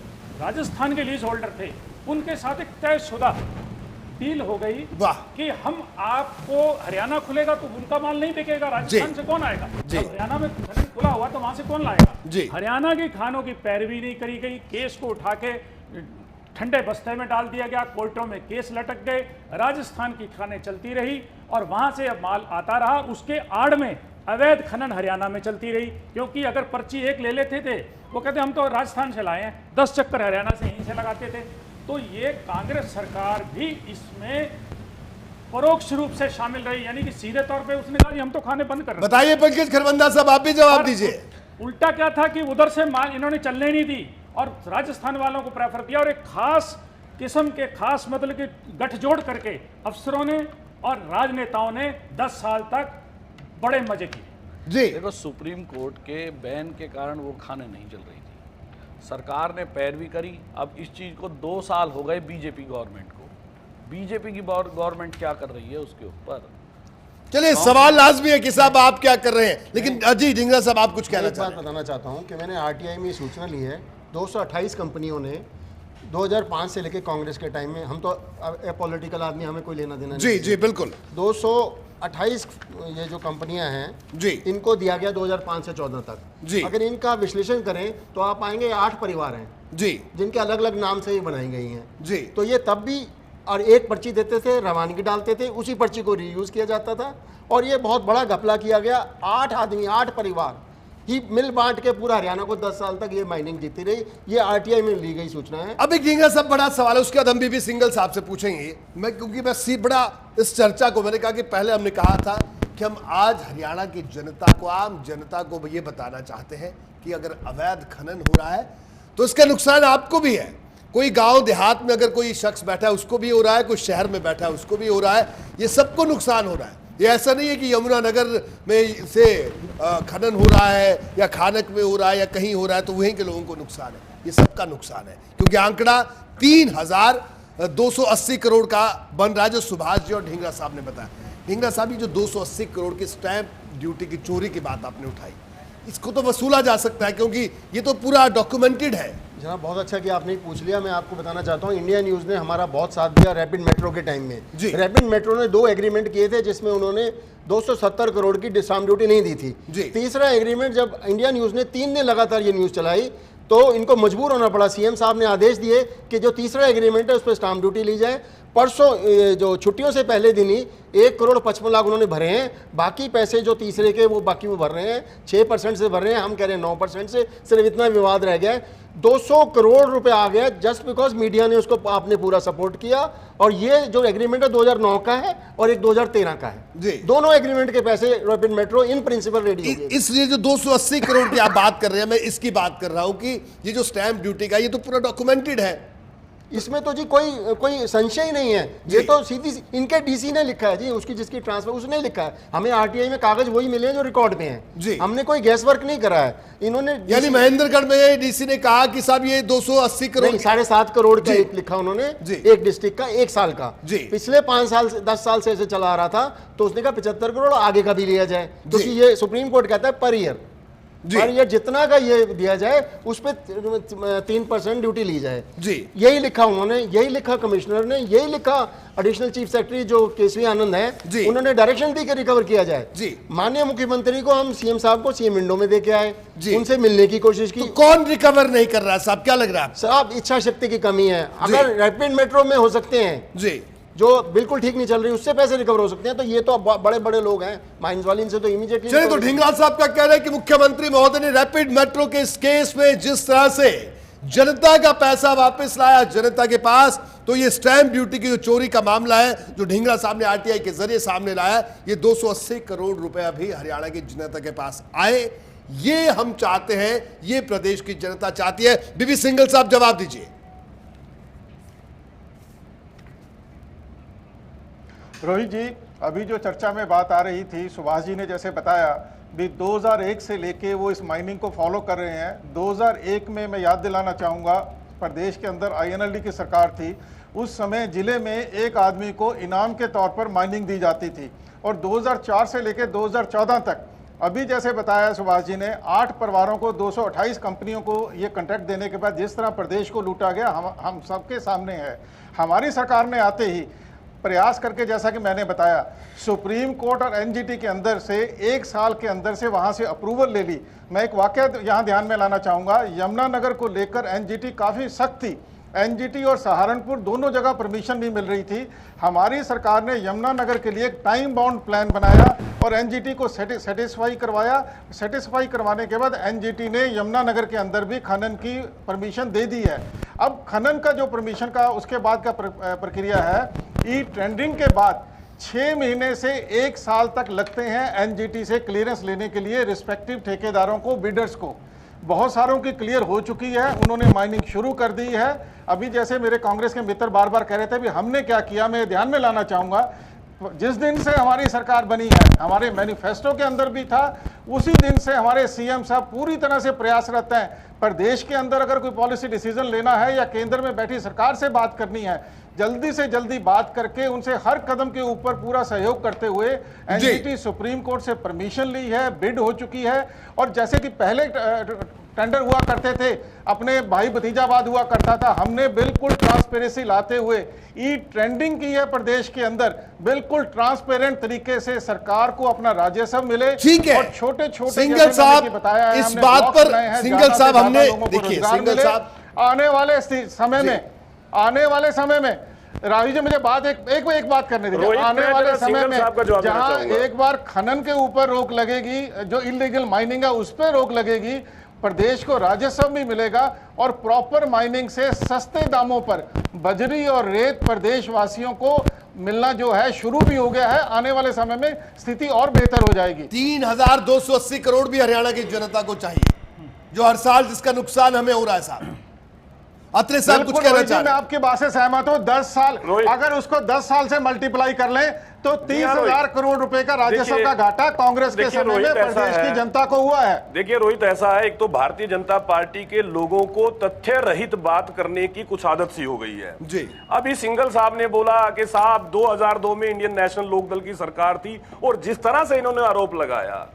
[SPEAKER 4] राजस्थान के लीज होल्डर थे उनके साथ एक तयशुदा डील हो गई कि हम आपको, हरियाणा खुलेगा तो उनका माल नहीं बिकेगा, राजस्थान से कौन आएगा? जब हरियाणा में खनन खुला हुआ तो वहां से कौन लाएगा? हरियाणा के खानों की पैरवी नहीं करी गई, केस को उठा के ठंडे बस्ते में डाल दिया गया, कोर्टों में केस लटक गए, राजस्थान की खाने चलती रही, और वहां से अब माल आता रहा। उसके आड़ में अवैध खनन हरियाणा में चलती रही, क्योंकि अगर पर्ची एक ले लेते थे, वो कहते हम तो राजस्थान से लाए हैं, 10 चक्कर हरियाणा से यहीं से लगाते थे। तो ये कांग्रेस सरकार भी इसमें परोक्ष रूप से शामिल रही, यानी कि सीधे तौर पे उसने कहा हम तो खाने बंद कर रहे हैं।
[SPEAKER 1] बताइए पंकज खरबंदा साहब, आप भी जवाब दीजिए।
[SPEAKER 4] उल्टा क्या था कि उधर से माल इन्होंने चलने नहीं दी और राजस्थान वालों को प्रेफर किया, और एक खास किस्म के खास मतलब के गठजोड़ करके अफसरों ने और राजनेताओं ने 10 साल तक बड़े मजे किए
[SPEAKER 8] जी। देखो, सुप्रीम कोर्ट के बैन के कारण वो खाने नहीं चल रही थी, सरकार ने पैरवी करी। अब इस चीज को 2 साल हो गए बीजेपी गवर्नमेंट को। बीजेपी की गवर्नमेंट क्या कर रही है उसके ऊपर?
[SPEAKER 1] चलिए, सवाल लाजमी है कि साहब आप क्या कर रहे हैं, लेकिन अजी ढिंगरा साहब आप कुछ कहना
[SPEAKER 5] चाहते हैं? एक बात बताना चाहता हूं कि मैंने आरटीआई में सूचना ली है, 228 कंपनियों ने 2005 से लेकर कांग्रेस के टाइम में, हम तो पॉलिटिकल आदमी, हमें कोई लेना देना नहीं।
[SPEAKER 1] जी बिल्कुल।
[SPEAKER 5] 228 ये जो कंपनियां हैं जी, इनको दिया गया 2005 से 14 तक जी। अगर इनका विश्लेषण करें तो आप पाएंगे 8 परिवार हैं जी, जिनके अलग अलग नाम से ही बनाई गई हैं जी। तो ये तब भी, और एक पर्ची देते थे, रवानगी डालते थे, उसी पर्ची को रीयूज किया जाता था, और ये बहुत बड़ा घपला किया गया। 8 आदमी, 8 परिवार ही मिल बांट के पूरा हरियाणा को 10 साल तक ये माइनिंग जीती रही। ये आरटीआई में ली गई सूचना है।
[SPEAKER 1] अब एक ढींगरा साहब बड़ा सवाल है, उसके बाद हम बीबी सिंगल साहब से पूछेंगे। मैं क्योंकि मैं बड़ा इस चर्चा को, मैंने कहा कि पहले हमने कहा था कि हम आज हरियाणा की जनता को, आम जनता को ये बताना चाहते हैं कि अगर अवैध खनन हो रहा है तो इसका नुकसान आपको भी है। कोई गांव देहात में अगर कोई शख्स बैठा है उसको भी हो रहा है, कोई शहर में बैठा है उसको भी हो रहा है, ये सबको नुकसान हो रहा है। ये ऐसा नहीं है कि यमुनानगर में से खनन हो रहा है या खानक में हो रहा है या कहीं हो रहा है तो वहीं के लोगों को नुकसान है, ये सबका नुकसान है, क्योंकि आंकड़ा 3280 करोड़ का बन रहा है, जो सुभाष जी और ढींगरा साहब ने बताया। ढींगरा साहब, जो 280 करोड़ की स्टैंप ड्यूटी की चोरी की बात आपने उठाई, इसको तो वसूला जा सकता है क्योंकि ये तो पूरा डॉक्यूमेंटेड है।
[SPEAKER 5] जनाब बहुत अच्छा कि आपने पूछ लिया। मैं आपको बताना चाहता हूँ, इंडिया न्यूज़ ने हमारा बहुत साथ दिया रैपिड मेट्रो के टाइम में।
[SPEAKER 1] जी।
[SPEAKER 5] रैपिड मेट्रो ने 2 एग्रीमेंट किए थे जिसमें उन्होंने 270 करोड़ की स्टाम्प ड्यूटी नहीं दी थी।
[SPEAKER 1] जी।
[SPEAKER 5] तीसरा एग्रीमेंट जब इंडिया न्यूज़ ने 3 दिन लगातार ये न्यूज़ चलाई तो इनको मजबूर होना पड़ा। सीएम साहब ने आदेश दिए कि जो तीसरा एग्रीमेंट है उस पर स्टाम्प ड्यूटी ली जाए। परसों जो छुट्टियों से पहले दिन ही 1 करोड़ 55 लाख उन्होंने भरे हैं। बाकी पैसे जो तीसरे के वो बाकी वो भर रहे हैं, 6% से भर रहे हैं, हम कह रहे हैं 9% से। सिर्फ इतना विवाद रह गया है। 200 करोड़ रुपए आ गया जस्ट बिकॉज मीडिया ने उसको आपने पूरा सपोर्ट किया। और ये जो एग्रीमेंट है 2009 का है और एक 2013 का है।
[SPEAKER 1] जी।
[SPEAKER 5] दोनों एग्रीमेंट के पैसे rapid metro in principle ready हो गए।
[SPEAKER 1] इसलिए जो 280 करोड़ की आप बात कर रहे हैं, मैं इसकी बात कर रहा हूं कि ये जो स्टैंप ड्यूटी का ये तो पूरा डॉक्यूमेंटेड है।
[SPEAKER 5] इसमें तो जी कोई संशय ही नहीं है। ये तो सीधी इनके डीसी ने लिखा है जी, उसकी जिसकी ट्रांसफर उसने लिखा है। हमें आरटीआई में कागज वही मिले हैं जो रिकॉर्ड में हैं।
[SPEAKER 1] जी।
[SPEAKER 5] हमने कोई गैस वर्क नहीं करा है। इन्होंने
[SPEAKER 1] यानी महेंद्रगढ़ में डीसी ने कहा कि साहब ये 280 करोड़
[SPEAKER 5] 7.5 करोड़ का एक लिखा उन्होंने,
[SPEAKER 1] जी।
[SPEAKER 5] एक डिस्ट्रिक्ट का 1 साल का।
[SPEAKER 1] जी।
[SPEAKER 5] पिछले 5 साल से 10 साल से ऐसे चला आ रहा था तो उसने कहा 75 करोड़ आगे का भी लिया जाए, क्योंकि ये सुप्रीम कोर्ट कहता है पर ईयर। पर ईयर जितना का ये दिया जाए उस पर 3% ड्यूटी ली जाए।
[SPEAKER 1] जी।
[SPEAKER 5] यही लिखा उन्होंने, यही लिखा कमिश्नर ने, यही लिखा एडिशनल चीफ सेक्रेटरी जो केसवी आनंद
[SPEAKER 1] जी।
[SPEAKER 5] है, उन्होंने डायरेक्शन दी कि रिकवर किया जाए।
[SPEAKER 1] जी।
[SPEAKER 5] माननीय मुख्यमंत्री को हम सीएम साहब को सीएम विंडो में दे के आए,
[SPEAKER 1] जी।
[SPEAKER 5] उनसे मिलने की कोशिश की।
[SPEAKER 1] तो कौन रिकवर नहीं कर रहा है साहब, क्या लग रहा है?
[SPEAKER 5] साहब इच्छा शक्ति की कमी है। अगर रैपिड मेट्रो में हो सकते हैं
[SPEAKER 1] जी,
[SPEAKER 5] जो बिल्कुल ठीक नहीं चल रही उससे पैसे रिकवर हो सकते हैं, तो ये तो बड़े बड़े लोग हैं माइंस वाले, इनसे तो इमीडिएटली।
[SPEAKER 1] चलिए, तो ढींगरा साहब का कहना है कि मुख्यमंत्री महोदय ने रैपिड मेट्रो के इस केस में जिस तरह से जनता का पैसा वापस लाया जनता के पास, तो ये स्टैंप ड्यूटी की जो चोरी का मामला है जो ढींगरा साहब ने आरटीआई के जरिए सामने लाया, ये 280 करोड़ रुपया भी हरियाणा की जनता के पास आए। ये हम चाहते हैं, ये प्रदेश की जनता चाहती है। बीबी सिंघल साहब जवाब दीजिए।
[SPEAKER 6] रोहित जी, अभी जो चर्चा में बात आ रही थी, सुभाष जी ने जैसे बताया भी 2001 से लेके वो इस माइनिंग को फॉलो कर रहे हैं। 2001 में मैं याद दिलाना चाहूँगा, प्रदेश के अंदर आईएनएलडी की सरकार थी। उस समय जिले में एक आदमी को इनाम के तौर पर माइनिंग दी जाती थी। और 2004 से लेकर 2014 तक, अभी जैसे बताया सुभाष जी ने, 8 परिवारों को 228 कंपनियों को ये कॉन्ट्रैक्ट देने के बाद जिस तरह प्रदेश को लूटा गया, हम सबके सामने है। हमारी सरकार ने आते ही प्रयास करके, जैसा कि मैंने बताया, सुप्रीम कोर्ट और एनजीटी के अंदर से 1 साल के अंदर से वहां से अप्रूवल ले ली। मैं एक वाकया यहां ध्यान में लाना चाहूंगा। यमुनानगर को लेकर एनजीटी काफी सख्त थी। एनजीटी और सहारनपुर दोनों जगह परमिशन नहीं मिल रही थी। हमारी सरकार ने यमुनानगर के लिए एक टाइम बाउंड प्लान बनाया और एनजीटी को सेटिस्फाई करवाया। सेटिस्फाई करवाने के बाद एनजीटी ने यमुनानगर के अंदर भी खनन की परमिशन दे दी है। अब खनन का जो परमिशन का उसके बाद का प्रक्रिया है, ई टेंडरिंग के बाद 6 महीने से 1 साल तक लगते हैं एनजीटी से क्लियरेंस लेने के लिए रिस्पेक्टिव ठेकेदारों को, बिडर्स को। बहुत सारों की क्लियर हो चुकी है, उन्होंने माइनिंग शुरू कर दी है। अभी जैसे मेरे कांग्रेस के मित्र बार बार कह रहे थे भी हमने क्या किया, मैं ध्यान में लाना चाहूंगा, जिस दिन से हमारी सरकार बनी है, हमारे मैनिफेस्टो के अंदर भी था, उसी दिन से हमारे सीएम साहब पूरी तरह से प्रयासरत हैं। प्रदेश के अंदर अगर कोई पॉलिसी डिसीजन लेना है या केंद्र में बैठी सरकार से बात करनी है, जल्दी से जल्दी बात करके उनसे हर कदम के ऊपर पूरा सहयोग करते हुए एनजीटी सुप्रीम कोर्ट से परमिशन ली है, बिड हो चुकी है। और जैसे कि पहले टेंडर हुआ करते थे, अपने भाई भतीजावाद हुआ करता था, हमने बिल्कुल ट्रांसपेरेंसी लाते हुए ई ट्रेंडिंग की है प्रदेश के अंदर। बिल्कुल ट्रांसपेरेंट तरीके से सरकार को अपना राजस्व मिले।
[SPEAKER 1] ठीक है,
[SPEAKER 6] और छोटे छोटे
[SPEAKER 1] सिंघल साहब
[SPEAKER 6] बताया
[SPEAKER 1] इस बात पर, सिंघल साहब हमने देखिए, सिंघल साहब
[SPEAKER 6] आने वाले समय में, आने वाले समय में राही जी, मुझे बात एक बात करने दीजिए। आने वाले समय में जहां एक बार खनन के ऊपर रोक लगेगी, जो इलीगल माइनिंग है उस पर रोक लगेगी, प्रदेश को राजस्व भी मिलेगा और प्रॉपर माइनिंग से सस्ते दामों पर बजरी और रेत प्रदेशवासियों को मिलना जो है शुरू भी हो गया है। आने वाले समय में स्थिति और बेहतर हो जाएगी।
[SPEAKER 1] 3280 करोड़ भी हरियाणा की जनता को चाहिए, जो हर साल जिसका नुकसान हमें हो रहा है। साहब अत्रे साहब कुछ कहना चाह रहे हैं?
[SPEAKER 6] मैं आपकी बात से सहमत हूं। 10 साल, अगर उसको 10 साल से मल्टीप्लाई कर लें तो 30,000 करोड़ रुपए का राजस्व का घाटा कांग्रेस के समय में प्रदेश की जनता को हुआ है।
[SPEAKER 7] देखिए रोहित, ऐसा है, एक तो भारतीय जनता पार्टी के लोगों को तथ्य रहित बात करने की कुछ आदत सी हो गई है
[SPEAKER 1] जी।
[SPEAKER 7] अभी सिंघल साहब ने बोला कि साहब 2002 में इंडियन नेशनल लोकदल की सरकार थी, और जिस तरह से इन्होंने आरोप लगाया,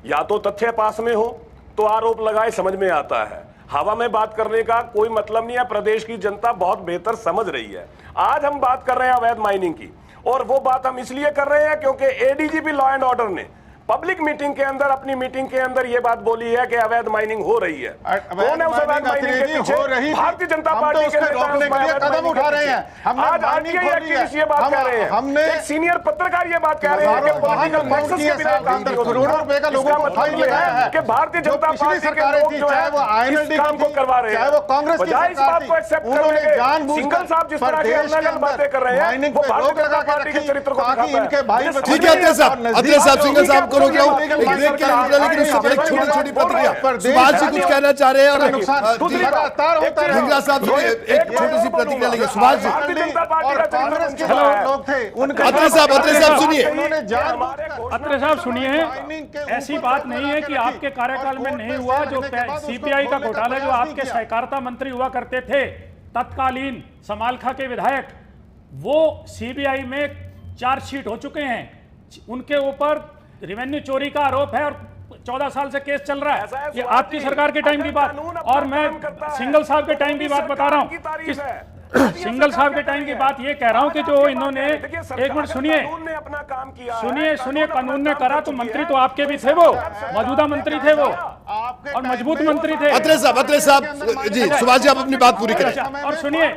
[SPEAKER 7] या तो तथ्य पास में हो, तो आरोप लगाए, समझ में आता है। हवा में बात करने का कोई मतलब नहीं है। प्रदेश की जनता बहुत बेहतर समझ रही है। आज हम बात कर रहे हैं अवैध माइनिंग की, और वो बात हम इसलिए कर रहे हैं क्योंकि एडीजीपी लॉ एंड ऑर्डर ने पब्लिक मीटिंग के अंदर, अपनी मीटिंग के अंदर ये बात बोली है कि अवैध माइनिंग हो रही है। कौन है उस अवैध माइनिंग के पीछे? भारतीय जनता पार्टी के नेता
[SPEAKER 6] रोकने के लिए कदम उठा रहे हैं।
[SPEAKER 7] आज आरटीआई एक्टिविस्ट ये बात कह रहे हैं,
[SPEAKER 6] हमने
[SPEAKER 7] एक सीनियर पत्रकार ये बात कह रहे हैं कि पॉलिटिकल नेक्सस के बिना काम नहीं हो सकता।
[SPEAKER 6] करोड़ों रुपए का लोगों को फाइन लगाया है
[SPEAKER 7] कि भारतीय जनता पार्टी के लोग जो है
[SPEAKER 6] वो आईएनएलडी
[SPEAKER 7] काम को करवा रहे हैं,
[SPEAKER 6] चाहे वो कांग्रेस की
[SPEAKER 7] बजाय इस बात को एक्सेप्ट करने के सिंगल साहब जिस तरह की अलग बातें कर रहे हैं, वो भारतीय जनता पार्टी के चरित्र को दिखाता है।
[SPEAKER 1] ठीक है अत्रे साहब, सिंगल साहब को रोक रहा हूं, ब्रेक के लिए रुकना, लेकिन उससे पहले एक छोटी प्रतिक्रिया सुभाष जी कुछ कहना चाह रहे हैं और ढींगरा साहब एक छोटी सी प्रतिक्रिया लेंगे। सुभाष जी, अत्रे साहब सुनिए।
[SPEAKER 4] अत्रे साहब सुनिए, ऐसी बात नहीं है कि आपके कार्यकाल में नहीं हुआ। जो सीपीआई का घोटाला, जो आपके सहकारिता मंत्री हुआ करते थे तत्कालीन समालखा के विधायक, वो सीबीआई में चार्जशीट हो चुके हैं, उनके ऊपर रेवेन्यू चोरी का आरोप है और 14 साल से केस चल रहा है। ये आपकी सरकार के टाइम की बात, और मैं सिंगल साहब के टाइम की बात बता रहा हूं। सिंगल साहब के टाइम की बात ये कह रहा हूं कि जो इन्होंने, एक मिनट सुनिए, कानून ने करा तो मंत्री तो आपके भी थे, वो मौजूदा मंत्री थे वो, और मजबूत मंत्री थे।
[SPEAKER 1] अत्रे साहब जी, सुभाष जी आप अपनी बात पूरी करें।
[SPEAKER 4] और सुनिए,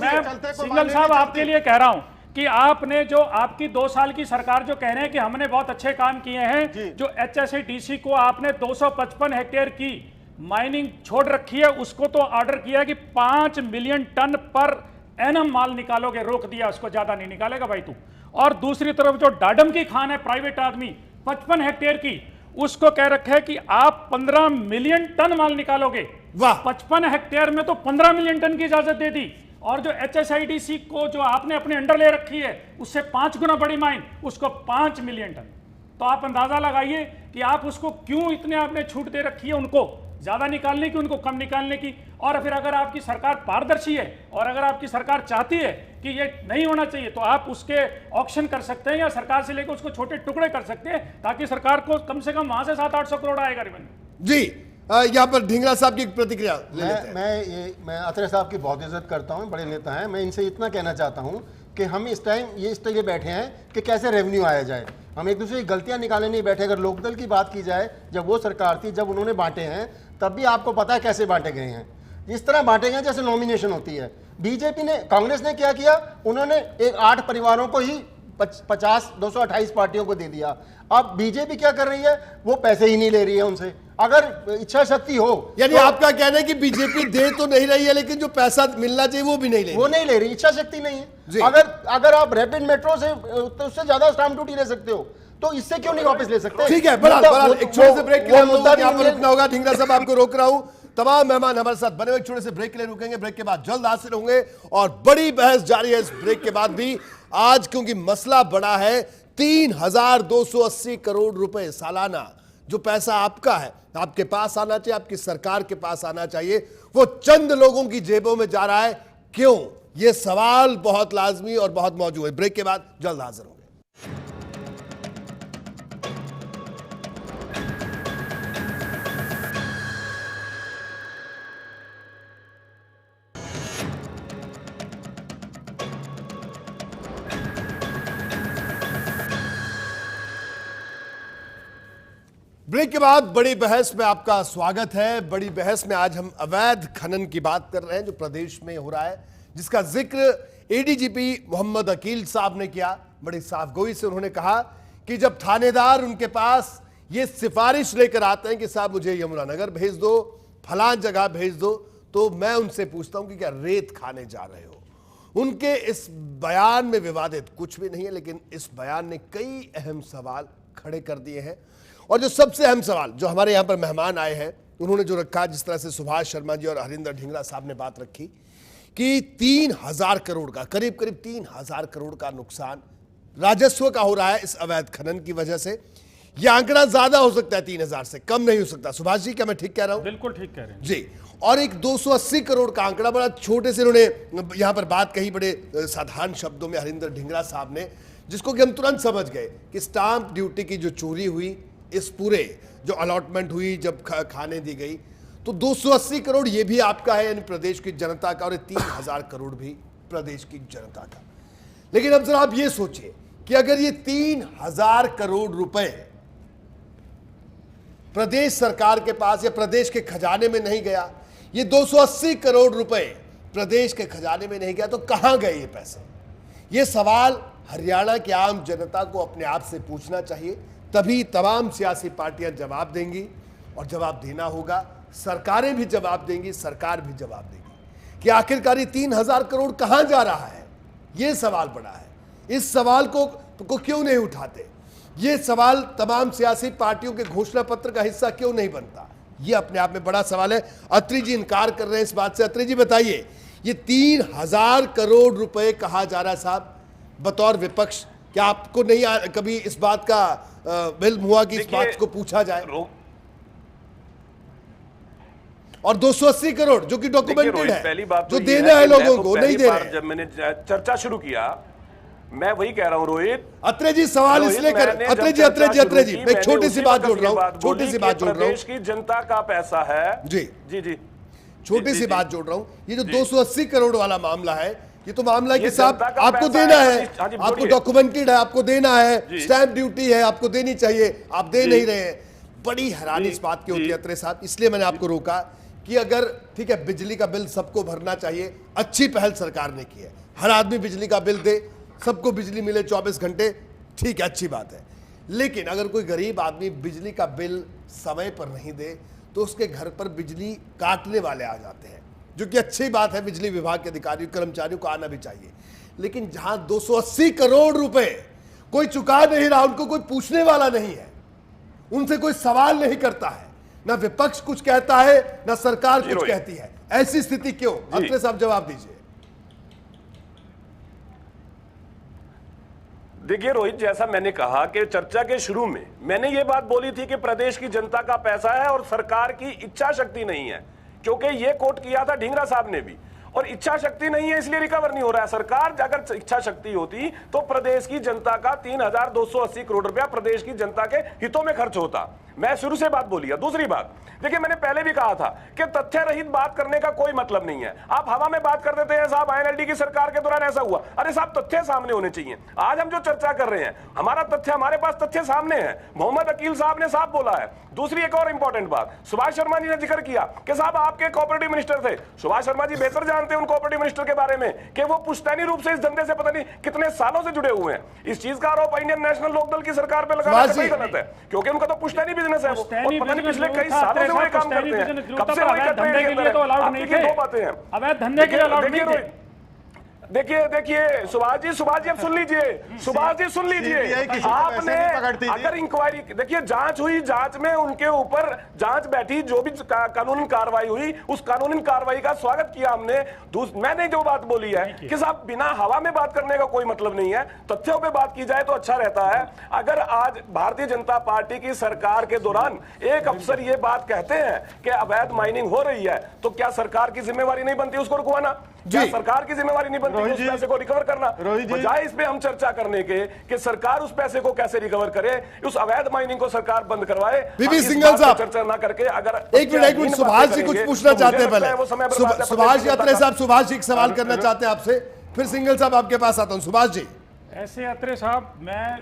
[SPEAKER 4] मैं सिंगल साहब आपके लिए कह रहा हूं कि आपने जो, आपकी 2 साल की सरकार जो कह रहे हैं कि हमने बहुत अच्छे काम किए हैं, जो HSIDC को आपने 255 हेक्टेयर की माइनिंग छोड़ रखी है, उसको तो ऑर्डर किया है कि 5 मिलियन टन पर एनम माल निकालोगे, रोक दिया उसको, ज्यादा नहीं निकालेगा भाई तू। और दूसरी तरफ जो डाडम की खान है प्राइवेट आदमी 55 हेक्टेयर की, उसको कह रखा है कि आप 15 मिलियन टन माल निकालोगे। 55 हेक्टेयर में तो 15 मिलियन टन की इजाजत दे दी, और जो HSIDC को जो आपने अपने अंडर ले रखी है, उससे 5 गुना बड़ी माइन, उसको 5 मिलियन टन। तो आप अंदाजा लगाइए कि आप उसको क्यों इतने आपने छूट दे रखी है, उनको ज्यादा निकालने की, उनको कम निकालने की। और फिर अगर आपकी सरकार पारदर्शी है और अगर आपकी सरकार चाहती है कि ये नहीं होना चाहिए, तो आप उसके ऑक्शन कर सकते हैं या सरकार से लेकर उसको छोटे टुकड़े कर सकते हैं, ताकि सरकार को कम से कम वहां से 700-800 करोड़ आएगा रेवेन्यू।
[SPEAKER 1] जी, यहाँ पर ढींगरा साहब की प्रतिक्रिया ले लेते हैं।
[SPEAKER 5] मैं अत्रे साहब की बहुत इज्जत करता हूँ, बड़े नेता हैं। मैं इनसे इतना कहना चाहता हूँ कि हम इस टाइम इस लिए बैठे हैं कि कैसे रेवेन्यू आया जाए। हम एक दूसरे की गलतियां निकालने नहीं बैठे। अगर लोकदल की बात की जाए, जब वो सरकार थी, जब उन्होंने बांटे हैं, तब भी आपको पता है कैसे बांटे गए हैं। इस तरह बांटे गए जैसे नॉमिनेशन होती है। बीजेपी ने, कांग्रेस ने क्या किया, उन्होंने 8 परिवारों को ही 228 पार्टियों को दे दिया। अब बीजेपी क्या कर रही है, वो पैसे ही नहीं ले रही है उनसे। अगर इच्छा शक्ति हो,
[SPEAKER 1] यानी तो आपका कहना है कि बीजेपी दे तो नहीं रही है, लेकिन जो पैसा मिलना चाहिए वो भी नहीं ले रही।
[SPEAKER 5] वो नहीं ले रही, इच्छा शक्ति नहीं है। अगर आप रैपिड मेट्रो से, तो उससे ज्यादा स्टाम्प ड्यूटी ले सकते हो, तो इससे क्यों नहीं वापस ले सकते?
[SPEAKER 1] ठीक है, बहरहाल एक छोटे से ब्रेक के लिए हम लोगों को यहाँ पर रुकना होगा। ढींगरा साहब आपको रोक रहा हूं, तमाम मेहमान हमारे साथ बने हुए, एक छोटे से ब्रेक के लिए रुकेंगे। ब्रेक के बाद जल्द हाजिर होंगे और बड़ी बहस जारी है इस ब्रेक के बाद भी आज, क्योंकि मसला बड़ा है। 3280 करोड़ रुपए सालाना जो पैसा आपका है, आपके पास आना चाहिए, आपकी सरकार के पास आना चाहिए, वो चंद लोगों की जेबों में जा रहा है। क्यों? ये सवाल बहुत लाजमी और बहुत मौजूद है। ब्रेक के बाद जल्द हाजिर होंगे। ब्रेक के बाद बड़ी बहस में आपका स्वागत है। बड़ी बहस में आज हम अवैध खनन की बात कर रहे हैं जो प्रदेश में हो रहा है, जिसका जिक्र एडीजीपी मोहम्मद अकील साहब ने किया। बड़ी साफगोई से उन्होंने कहा कि जब थानेदार उनके पास ये सिफारिश लेकर आते हैं कि साहब मुझे यमुनानगर भेज दो, फलां जगह भेज दो, तो मैं उनसे पूछता हूं कि क्या रेत खाने जा रहे हो। उनके इस बयान में विवादित कुछ भी नहीं है, लेकिन इस बयान ने कई अहम सवाल खड़े कर दिए हैं। और जो सबसे अहम सवाल जो हमारे यहां पर मेहमान आए हैं उन्होंने जो रखा, जिस तरह से सुभाष शर्मा जी और हरिंदर ढींगरा साहब ने बात रखी कि 3000 करोड़ का, करीब 3000 करोड़ का नुकसान राजस्व का हो रहा है इस अवैध खनन की वजह से। यह आंकड़ा ज्यादा हो सकता है, 3000 से कम नहीं हो सकता। सुभाष जी, क्या मैं ठीक कह रहा हूं?
[SPEAKER 4] बिल्कुल ठीक कह रहे हैं
[SPEAKER 1] जी। और एक 280 करोड़ का आंकड़ा, बड़ा छोटे से उन्होंने यहां पर बात कही, बड़े साधारण शब्दों में हरिंदर ढींगरा साहब ने, जिसको कि हम तुरंत समझ गए कि स्टाम्प ड्यूटी की जो चोरी हुई इस पूरे जो अलॉटमेंट हुई, जब खाने दी गई, तो 280 करोड़ ये भी आपका है, यानी प्रदेश की जनता का, और 3000 करोड़ भी प्रदेश की जनता का। लेकिन अब जरा आप ये सोचिए कि अगर ये 3000 करोड़ रुपए प्रदेश सरकार के पास या प्रदेश के खजाने में नहीं गया, ये 280 करोड़ रुपए प्रदेश के खजाने में नहीं गया, तो कहां गए ये पैसे? ये सवाल हरियाणा की आम जनता को अपने आप से पूछना चाहिए, तभी तमाम सियासी पार्टियां जवाब देंगी, और जवाब देना होगा, सरकारें भी जवाब देंगी, सरकार भी जवाब देगी कि आखिरकार ये 3000 करोड़ कहां जा रहा है। ये सवाल बड़ा है। इस सवाल को क्यों नहीं उठाते? ये सवाल तमाम सियासी पार्टियों के घोषणा पत्र का हिस्सा क्यों नहीं बनता? ये अपने आप में बड़ा सवाल है। अत्री जी इनकार कर रहे हैं इस बात से। अत्री जी बताइए, ये 3000 करोड़ रुपए कहा जा रहा है साहब, बतौर विपक्ष क्या आपको नहीं कभी इस बात का इल्म हुआ कि इस बात को पूछा जाए? और 280 करोड़ जो कि डॉक्यूमेंटेड है,
[SPEAKER 7] पहली बात
[SPEAKER 1] जो
[SPEAKER 7] तो
[SPEAKER 1] देना है लोगों को, नहीं दे रहे।
[SPEAKER 7] जब मैंने चर्चा शुरू किया, मैं वही कह रहा हूं रोहित।
[SPEAKER 1] अत्रे जी सवाल इसलिए कर, अत्रे जी मैं एक छोटी सी बात जोड़ रहा हूं, छोटी सी बात जोड़ रहा हूं।
[SPEAKER 7] प्रदेश की जनता का पैसा है
[SPEAKER 1] जी
[SPEAKER 7] जी जी,
[SPEAKER 1] छोटी सी बात जोड़ रहा हूं। ये जो 280 करोड़ वाला मामला है, ये तो मामला है कि साहब आपको देना है, आपको डॉक्यूमेंटेड है, आपको देना है, स्टैंप ड्यूटी है, आपको देनी चाहिए, आप दे नहीं रहे हैं। बड़ी हैरानी इस बात की होती है अत्रे साहब, इसलिए मैंने आपको रोका कि अगर ठीक है बिजली का बिल सबको भरना चाहिए, अच्छी पहल सरकार ने की है, हर आदमी बिजली का बिल दे, सबको बिजली मिले 24 घंटे, ठीक है, अच्छी बात है। लेकिन अगर कोई गरीब आदमी बिजली का बिल समय पर नहीं दे तो उसके घर पर बिजली काटने वाले आ जाते हैं, जो कि अच्छी बात है, बिजली विभाग के अधिकारियों कर्मचारियों को आना भी चाहिए। लेकिन जहां 280 करोड़ रुपए कोई चुका नहीं रहा, उनको कोई पूछने वाला नहीं है, उनसे कोई सवाल नहीं करता है, ना विपक्ष कुछ कहता है ना सरकार कुछ कहती है, ऐसी स्थिति क्यों? अत्रे साहब जवाब दीजिए।
[SPEAKER 7] देखिए रोहित, जैसा मैंने कहा कि चर्चा के शुरू में मैंने ये बात बोली थी कि प्रदेश की जनता का पैसा है और सरकार की इच्छा शक्ति नहीं है, क्योंकि ये कोट किया था ढींगरा साहब ने भी, और इच्छा शक्ति नहीं है इसलिए रिकवर नहीं हो रहा है। सरकार अगर इच्छा शक्ति होती तो प्रदेश की जनता का 3280 करोड़ रुपया प्रदेश की जनता के हितों में खर्च होता। मैं शुरू से बात बोली है। दूसरी बात, देखिए मैंने पहले भी कहा था कि तथ्य रहित बात करने का कोई मतलब नहीं है। आप हवा में बात कर देते हैं साहब, आईएनएलडी की सरकार के दौरान ऐसा हुआ। अरे साहब, तथ्य सामने होने चाहिए। आज हम जो चर्चा कर रहे हैं, हमारा तथ्य, हमारे पास तथ्य सामने है। मोहम्मद अकील साहब ने साफ बोला है। दूसरी एक और इंपॉर्टेंट बात, सुभाष शर्मा जी ने जिक्र किया कि साहब आपके कोऑपरेटिव मिनिस्टर थे। सुभाष शर्मा जी बेहतर जानते हैं उन कोऑपरेटिव मिनिस्टर के बारे में कि वो पुश्तैनी रूप से इस धंधे से पता नहीं कितने सालों से जुड़े हुए हैं। इस चीज का आरोप इंडियन नेशनल लोकदल की सरकार पे लगाना सही गलत है, क्योंकि उनका तो पुश्तैनी बिजनेस है वो, और पता नहीं पिछले कई सालों से वो काम करते हैं। कब से वही करते हैं?
[SPEAKER 4] के लिए तो अलाउड नहीं थे।
[SPEAKER 7] दो बातें हैं,
[SPEAKER 4] अवैध धंधे के लिए अलाउड नहीं थे।
[SPEAKER 7] देखिए सुभाष जी अब सुन लीजिए, सुभाष जी सुन लीजिए। आपने अगर इंक्वायरी, देखिए जांच हुई, जांच में उनके ऊपर जांच बैठी, जो भी कानूनी कार्रवाई हुई उस कानूनी कार्रवाई का स्वागत किया हमने। मैंने जो बात बोली है कि साहब बिना हवा में बात करने का कोई मतलब नहीं है, तथ्यों पे बात की जाए तो अच्छा रहता है। अगर आज भारतीय जनता पार्टी की सरकार के दौरान एक अफसर ये बात कहते हैं कि अवैध माइनिंग हो रही है, तो क्या सरकार की जिम्मेवारी नहीं बनती उसको रुकवाना? क्या सरकार की जिम्मेवारी नहीं बनती उस पैसे को रिकवर करना? बजाय इस पे हम चर्चा करने के कि सरकार उस पैसे को कैसे रिकवर करे, उस अवैध माइनिंग को सरकार बंद करवाए।
[SPEAKER 1] बीबी सिंघल साहब
[SPEAKER 7] चर्चा ना करके, अगर
[SPEAKER 1] एक मिनट सुभाष जी कुछ पूछना चाहते हैं पहले। सुभाष अत्रे साहब, सुभाष जी एक सवाल करना चाहते हैं आपसे, फिर सिंघल साहब आपके पास आता हूं। सुभाष जी।
[SPEAKER 4] ऐसे अत्रे साहब, मैं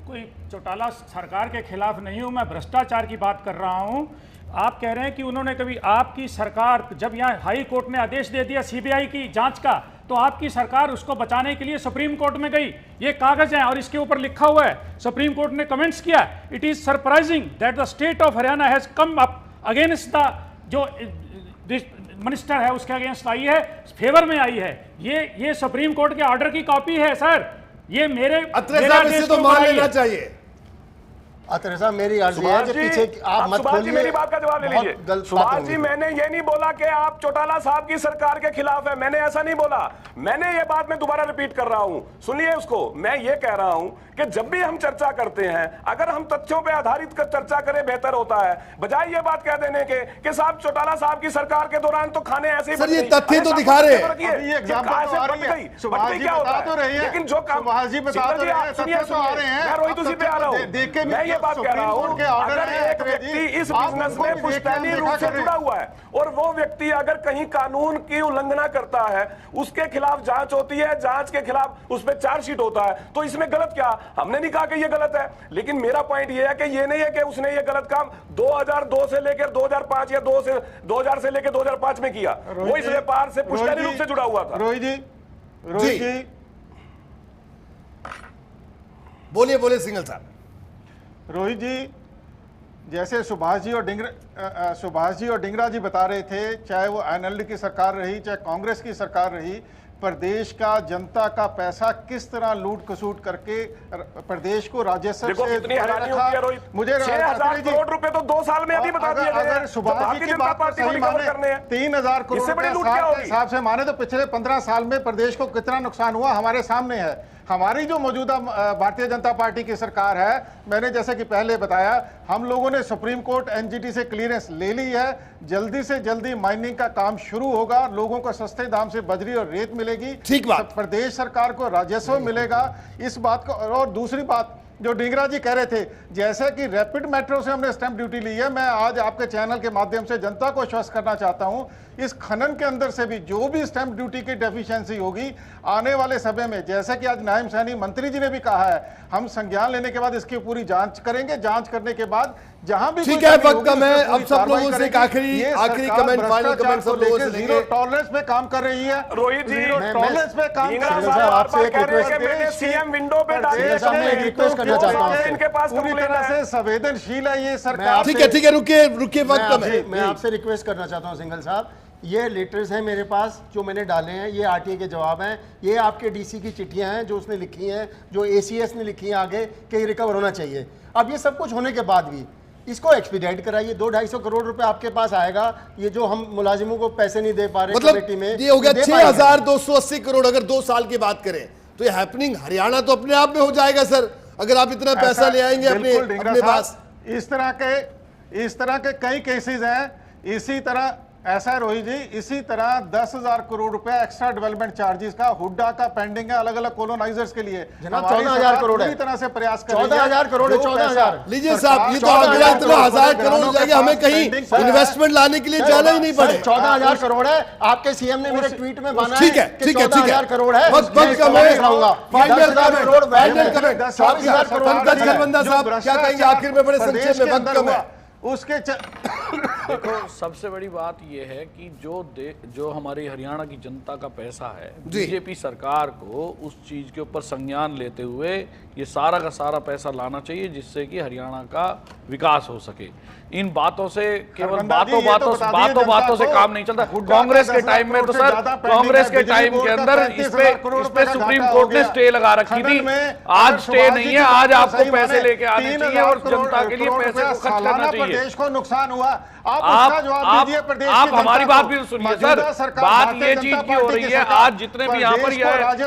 [SPEAKER 4] कोई चौटाला सरकार के खिलाफ नहीं हूं, मैं भ्रष्टाचार की बात कर रहा हूं। आप कह रहे हैं कि उन्होंने कभी, आपकी सरकार जब यहाँ हाई कोर्ट ने आदेश दे दिया सीबीआई की जांच का, तो आपकी सरकार उसको बचाने के लिए सुप्रीम कोर्ट में गई। ये कागज है और इसके ऊपर लिखा हुआ है, सुप्रीम कोर्ट ने कमेंट्स किया, it is surprising that the state of Haryana has come up against the, जो मिनिस्टर है उसके अगेंस्ट आई है, फेवर में आई है। ये सुप्रीम कोर्ट के ऑर्डर की कॉपी है सर। ये मेरे
[SPEAKER 1] तो मान लेना चाहिए।
[SPEAKER 5] अत्रे साहब, मेरी अर्जी है कि पीछे आप मत खोलिए,
[SPEAKER 7] मेरी बात का जवाब ले लीजिए। सुभाष जी, मैंने ये नहीं बोला कि आप चौटाला साहब की सरकार के खिलाफ है, मैंने ऐसा नहीं बोला। मैंने ये बात मैं दोबारा रिपीट कर रहा हूं, सुनिए उसको। मैं ये कह रहा हूं कि जब भी हम चर्चा करते हैं, अगर हम तथ्यों पे आधारित कर चर्चा करें बेहतर होता है, बजाय ये बात कह देने के कि साहब चौटाला साहब की सरकार के दौरान तो खाने ऐसे ही।
[SPEAKER 1] सर ये तथ्य तो दिखा रहे हैं,
[SPEAKER 7] लेकिन जो लेकिन जो काम,
[SPEAKER 6] सुभाष जी बता तो रहे हैं,
[SPEAKER 7] मैं रोहित उसी पे आ रहा हूं। मैं ये बात कह रहा हूं, अगर एक
[SPEAKER 6] है,
[SPEAKER 7] व्यक्ति इस
[SPEAKER 6] आप
[SPEAKER 7] बिजनेस
[SPEAKER 6] उनको
[SPEAKER 7] में
[SPEAKER 6] भी
[SPEAKER 7] पुश्तैनी
[SPEAKER 6] देखा
[SPEAKER 7] रूप से
[SPEAKER 6] करें।
[SPEAKER 7] जुड़ा हुआ है और वो व्यक्ति अगर कहीं कानून की उल्लंघना करता है, उसके खिलाफ जांच होती है, जांच के खिलाफ उस पर चार्जशीट होता है, तो इसमें गलत क्या? हमने नहीं कहा कि ये गलत है, लेकिन मेरा पॉइंट ये है कि ये नहीं है कि उसने ये गलत काम 2002 से लेकर 2005 या 2000 से लेकर 2005 में किया, वो इस व्यापार से पुश्तैनी रूप से जुड़ा हुआ था।
[SPEAKER 6] रोहित जी
[SPEAKER 1] बोलिए बोलिए सिंघल साहब।
[SPEAKER 6] रोहित जी, जैसे सुभाष जी और डिंगरा जी बता रहे थे, चाहे वो एनएलडी की सरकार रही, चाहे कांग्रेस की सरकार रही, प्रदेश का जनता का पैसा किस तरह लूट खसूट करके प्रदेश को राजस्व
[SPEAKER 7] देखो
[SPEAKER 6] से
[SPEAKER 7] कितनी हैरानी होती है रोहित,
[SPEAKER 6] मुझे
[SPEAKER 7] 6000 करोड़ रुपए तो 2 साल में अभी बता दिए गए हैं।
[SPEAKER 6] अगर सुभाष जी की बात
[SPEAKER 7] पार्टी को
[SPEAKER 6] सही
[SPEAKER 7] रिकवर
[SPEAKER 6] माने
[SPEAKER 7] करने हैं,
[SPEAKER 6] 3000 करोड़
[SPEAKER 7] इससे बड़ी
[SPEAKER 6] रुपए
[SPEAKER 7] लूट क्या
[SPEAKER 6] साल के
[SPEAKER 7] होगी?
[SPEAKER 6] हिसाब से माने तो पिछले 15 साल में प्रदेश को कितना नुकसान हुआ हमारे सामने है। हमारी जो मौजूदा भारतीय जनता पार्टी की सरकार है, मैंने जैसे कि पहले बताया, हम लोगों ने सुप्रीम कोर्ट एनजीटी से क्लियरेंस ले ली है। जल्दी से जल्दी माइनिंग का काम शुरू होगा, लोगों को सस्ते दाम से बजरी और रेत मिलेगी,
[SPEAKER 1] ठीक बात।
[SPEAKER 6] प्रदेश सरकार को राजस्व मिलेगा। इस बात को, और दूसरी बात जो डिंगरा जी कह रहे थे, जैसे कि रैपिड मेट्रो से हमने स्टैंप ड्यूटी ली है, मैं आज आपके चैनल के माध्यम से जनता को आश्वस्त करना चाहता हूं, इस खनन के अंदर से भी जो भी स्टैंप ड्यूटी की डेफिशिएंसी होगी आने वाले समय में, जैसे कि आज नायब सैनी मंत्री जी ने भी कहा है, हम संज्ञान लेने के बाद इसकी पूरी जांच करेंगे। जांच करने के बाद जहां भी
[SPEAKER 1] ठीक है, वक्त कम है, अब सब लोगों से एक आखिरी कमेंट, फाइनल कमेंट सब लोगों से लेंगे।
[SPEAKER 6] जीरो टॉलरेंस पे काम कर रही है
[SPEAKER 7] रोहित जी,
[SPEAKER 6] जीरो टॉलरेंस पे काम
[SPEAKER 7] डींगरा
[SPEAKER 6] कर रही
[SPEAKER 7] साहब
[SPEAKER 6] है।
[SPEAKER 5] आपसे एक
[SPEAKER 7] कह रहे हैं कि
[SPEAKER 5] रिक्वेस्ट-
[SPEAKER 7] मैंने सीएम विंडो पे डाल
[SPEAKER 5] सिंघल साहब, मैं एक रिक्वेस्ट करना चाहता हूं आपसे।
[SPEAKER 7] इनके पास
[SPEAKER 6] पूरी
[SPEAKER 7] कंप्लेंट
[SPEAKER 6] तरह
[SPEAKER 7] है।
[SPEAKER 6] से संवेदनशील है ये सरकार।
[SPEAKER 1] ठीक है रुकिए, वक्त कम है।
[SPEAKER 5] मैं आपसे रिक्वेस्ट करना चाहता हूं सिंघल साहब, ये लेटर्स हैं मेरे पास जो मैंने डाले हैं, ये आरटीए के जवाब हैं, ये आपके डीसी की चिट्ठियां हैं जो उसने लिखी हैं, जो एसीएस ने लिखी हैं आगे कि ये रिकवर होना चाहिए। अब ये सब कुछ होने के बाद भी इसको एक्सपीडाइट कराइए, 200-250 करोड़ रुपए आपके पास आएगा। ये जो हम मुलाजिमों को पैसे नहीं दे पा रहे कमेटी में,
[SPEAKER 1] मतलब ये हो गया
[SPEAKER 5] दे पाएंगे।
[SPEAKER 1] 6280 करोड़। अगर 2 साल की बात करें तो ये हैपनिंग हरियाणा तो अपने आप में हो जाएगा सर, अगर आप इतना पैसा ले आएंगे अपने पास।
[SPEAKER 6] इस तरह के कई केसेस हैं। इसी तरह ऐसा है रोहित जी, इसी तरह 10,000 करोड़ रुपए एक्स्ट्रा डेवलपमेंट चार्जेस का हुड्डा का पेंडिंग है अलग अलग कॉलोनाइजर्स के लिए।
[SPEAKER 5] जनाब 14,000 करोड़ है,
[SPEAKER 6] पूरी तरह से प्रयास कर रही है।
[SPEAKER 5] 14,000 करोड़ है, 14,000।
[SPEAKER 1] लीजिए साहब, ये तो अगला इतना 1000 करोड़ हो जाएगा, हमें कहीं इन्वेस्टमेंट लाने के लिए जाना ही नहीं पड़े।
[SPEAKER 5] 14,000 करोड़ है, आपके सीएम ने मेरे ट्वीट में बना
[SPEAKER 1] ठीक है,
[SPEAKER 5] कि
[SPEAKER 1] ठीक है,
[SPEAKER 5] 14,000 करोड़ है।
[SPEAKER 1] वक्त कम है। Final comment,
[SPEAKER 5] 24,000 crore.
[SPEAKER 1] पंकज खरबंदा साहब क्या कहेंगे आखिर में, बड़े संक्षेप में, वक्त कम है।
[SPEAKER 6] उसके
[SPEAKER 8] देखो, सबसे बड़ी बात यह है कि जो हमारी हरियाणा की जनता का पैसा है, बीजेपी सरकार को उस चीज के ऊपर संज्ञान लेते हुए ये सारा का सारा पैसा लाना चाहिए, जिससे कि हरियाणा का विकास हो सके। इन बातों से केवल बातों से काम नहीं चलता। कांग्रेस के टाइम में तो सर, कांग्रेस के टाइम के अंदर इस पे सुप्रीम कोर्ट ने स्टे लगा रखी थी। आज स्टे नहीं है, आज आपको पैसे लेके आने चाहिए और जनता के लिए पैसे को खर्च करना चाहिए।
[SPEAKER 6] प्रदेश को नुकसान हुआ,
[SPEAKER 8] आप हमारी बात भी सुनिए सर। बात ये चीज की हो रही है, आज जितने भी यहाँ पर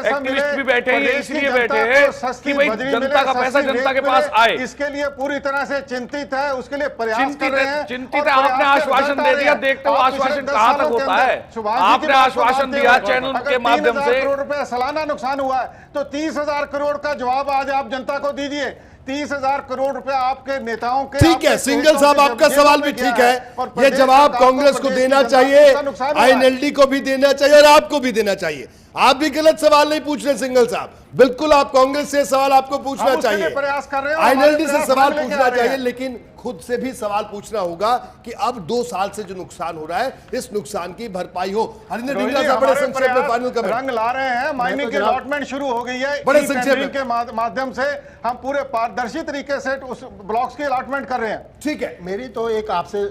[SPEAKER 8] एक्टिविस्ट भी बैठे हैं, ये इसलिए बैठे हैं कि भाई जनता का पैसा जनता के पास आए।
[SPEAKER 6] इसके लिए पूरी तरह से चिंतित है, उसके लिए प्रयास कर रहे हैं।
[SPEAKER 8] चिंतित है। आपने आश्वासन दे दिया, देखते हो आश्वासन कहां तक होता है। आपने आश्वासन दिया चैनल के माध्यम से,
[SPEAKER 6] करोड़ रुपए सालाना नुकसान हुआ है, तो 30,000 करोड़ का जवाब आज आप जनता को दीजिए। 30,000 करोड़ रुपए आपके नेताओं के।
[SPEAKER 1] ठीक है सिंघल साहब, आपका सवाल भी ठीक है, ये जवाब कांग्रेस को देना चाहिए, आईएनएलडी को भी देना चाहिए और आपको भी देना चाहिए। आप भी गलत सवाल नहीं पूछ रहे सिंघल साहब, बिल्कुल आप कांग्रेस से सवाल आपको पूछना चाहिए,
[SPEAKER 6] प्रयास कर रहे हैं,
[SPEAKER 1] आईएनएलडी से सवाल पूछना चाहिए, लेकिन खुद से भी सवाल पूछना होगा कि अब 2 साल से जो नुकसान हो रहा है, इस नुकसान की भरपाई हो। हरिंदर डिंगरा साहब बड़े संक्षेप में फाइनल कमेंट।
[SPEAKER 6] रंग ला रहे हैं, माइनिंग की अलॉटमेंट शुरू हो गई है,
[SPEAKER 1] बड़े संक्षेप में
[SPEAKER 6] के माध्यम से हम पूरे पारदर्शी तरीके से उस ब्लॉक्स की अलॉटमेंट कर रहे हैं।
[SPEAKER 1] ठीक है,
[SPEAKER 5] मेरी तो एक आपसे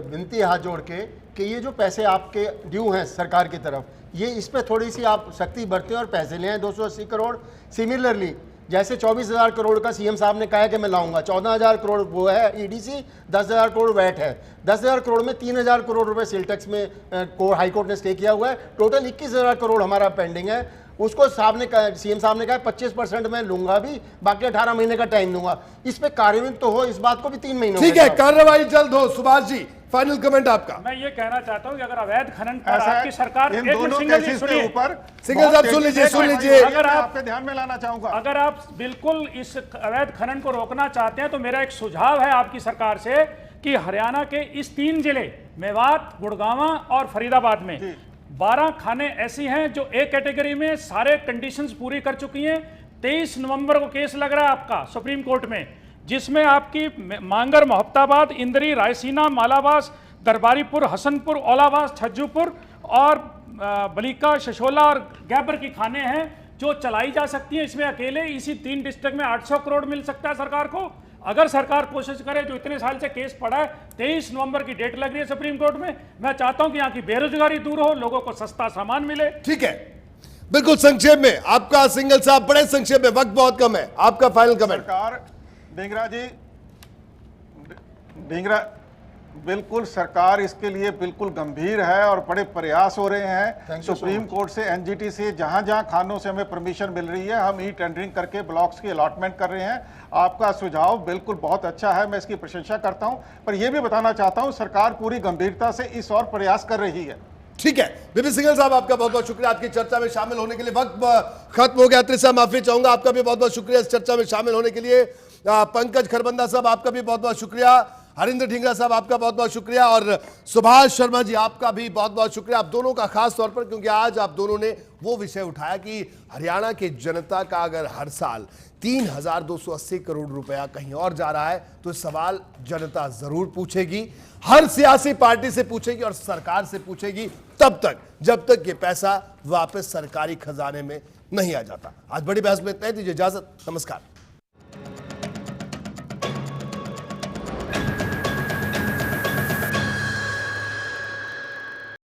[SPEAKER 5] विनती हाथ जोड़ के कि ये जो पैसे आपके ड्यू हैं सरकार की तरफ, ये इस पे थोड़ी सी आप सख्ती बरतें और पैसे ले आए 280 करोड़। सिमिलरली जैसे 24,000 करोड़ का सीएम साहब ने कहा है कि मैं लाऊंगा, 14,000 करोड़ वो है ईडीसी, 10,000 करोड़ वैट है। 10,000 करोड़ में 3,000 करोड़ रुपए सेल टैक्स में हाईकोर्ट ने स्टे किया हुआ है। टोटल 21,000 करोड़ हमारा पेंडिंग है। उसको सीएम साहब ने कहा 25% मैं लूंगा भी, बाकी 18 महीने का टाइम दूंगा। इस पे कार्यान्वित तो हो, इस बात को भी 3 महीने
[SPEAKER 1] ठीक है, कार्रवाई जल्द हो। सुभाष जी, फाइनल कमेंट आपका।
[SPEAKER 4] मैं ये कहना चाहता हूं कि अगर अवैध खनन पर
[SPEAKER 6] ऐसा है,
[SPEAKER 4] आपकी सरकार
[SPEAKER 6] इन दोनों केसेस के ऊपर
[SPEAKER 1] सिंघल साहब सुन लीजिए, सुन लीजिए।
[SPEAKER 4] अगर आप
[SPEAKER 6] आपके ध्यान में लाना चाहूंगा,
[SPEAKER 4] अगर आप बिल्कुल इस अवैध खनन को रोकना चाहते हैं तो मेरा एक सुझाव है आपकी सरकार से कि हरियाणा के इस 3 जिले मेवात, गुड़गांव और फरीदाबाद में 12 खाने ऐसी हैं जो ए कैटेगरी में सारे कंडीशंस पूरी कर चुकी हैं। 23 नवंबर को केस लग रहा है आपका सुप्रीम कोर्ट में, जिसमें आपकी मांगर, मोहब्बताबाद, इंदरी, रायसीना, मालावास, दरबारीपुर, हसनपुर, औलावास, छज्जूपुर और बलीका, शशोला और गैबर की खाने हैं जो चलाई जा सकती हैं। इसमें अकेले इसी 3 डिस्ट्रिक्ट में 800 करोड़ मिल सकता है सरकार को, अगर सरकार कोशिश करे। जो इतने साल से केस पड़ा है, 23 नवंबर की डेट लग रही है सुप्रीम कोर्ट में। मैं चाहता हूं कि यहाँ की बेरोजगारी दूर हो, लोगों को सस्ता सामान मिले।
[SPEAKER 1] ठीक है, बिल्कुल संक्षेप में आपका सिंघल साहब, बड़े संक्षेप में, वक्त बहुत कम है, आपका फाइनल कमेंट।
[SPEAKER 6] सरकार ढींगरा जी, ढींगरा बिल्कुल सरकार इसके लिए बिल्कुल गंभीर है और बड़े प्रयास हो रहे हैं। सुप्रीम कोर्ट से, एनजीटी से, जहां जहां खानों से हमें परमिशन मिल रही है, हम ई टेंडरिंग करके ब्लॉक्स की अलॉटमेंट कर रहे हैं। आपका सुझाव बिल्कुल बहुत अच्छा है, मैं इसकी प्रशंसा करता हूं, पर यह भी बताना चाहता हूं सरकार पूरी गंभीरता से इस और प्रयास कर रही है।
[SPEAKER 1] ठीक है, बीपी सिंघल साहब आपका बहुत बहुत शुक्रिया आपकी चर्चा में शामिल होने के लिए। वक्त खत्म हो गया, त्रिशा माफी चाहूंगा, आपका भी बहुत बहुत शुक्रिया इस चर्चा में शामिल होने के लिए। पंकज खरबंदा साहब आपका भी बहुत बहुत शुक्रिया, हरिंदर ढींगरा साहब आपका बहुत बहुत शुक्रिया और सुभाष शर्मा जी आपका भी बहुत बहुत शुक्रिया। आप दोनों का खास तौर पर, क्योंकि आज आप दोनों ने वो विषय उठाया कि हरियाणा की जनता का अगर हर साल 3,280 करोड़ रुपया कहीं और जा रहा है तो सवाल जनता जरूर पूछेगी, हर सियासी पार्टी से पूछेगी और सरकार से पूछेगी, तब तक जब तक ये पैसा वापस सरकारी खजाने में नहीं आ जाता। आज बड़ी बहस में इतना ही, दीजिए इजाजत, नमस्कार।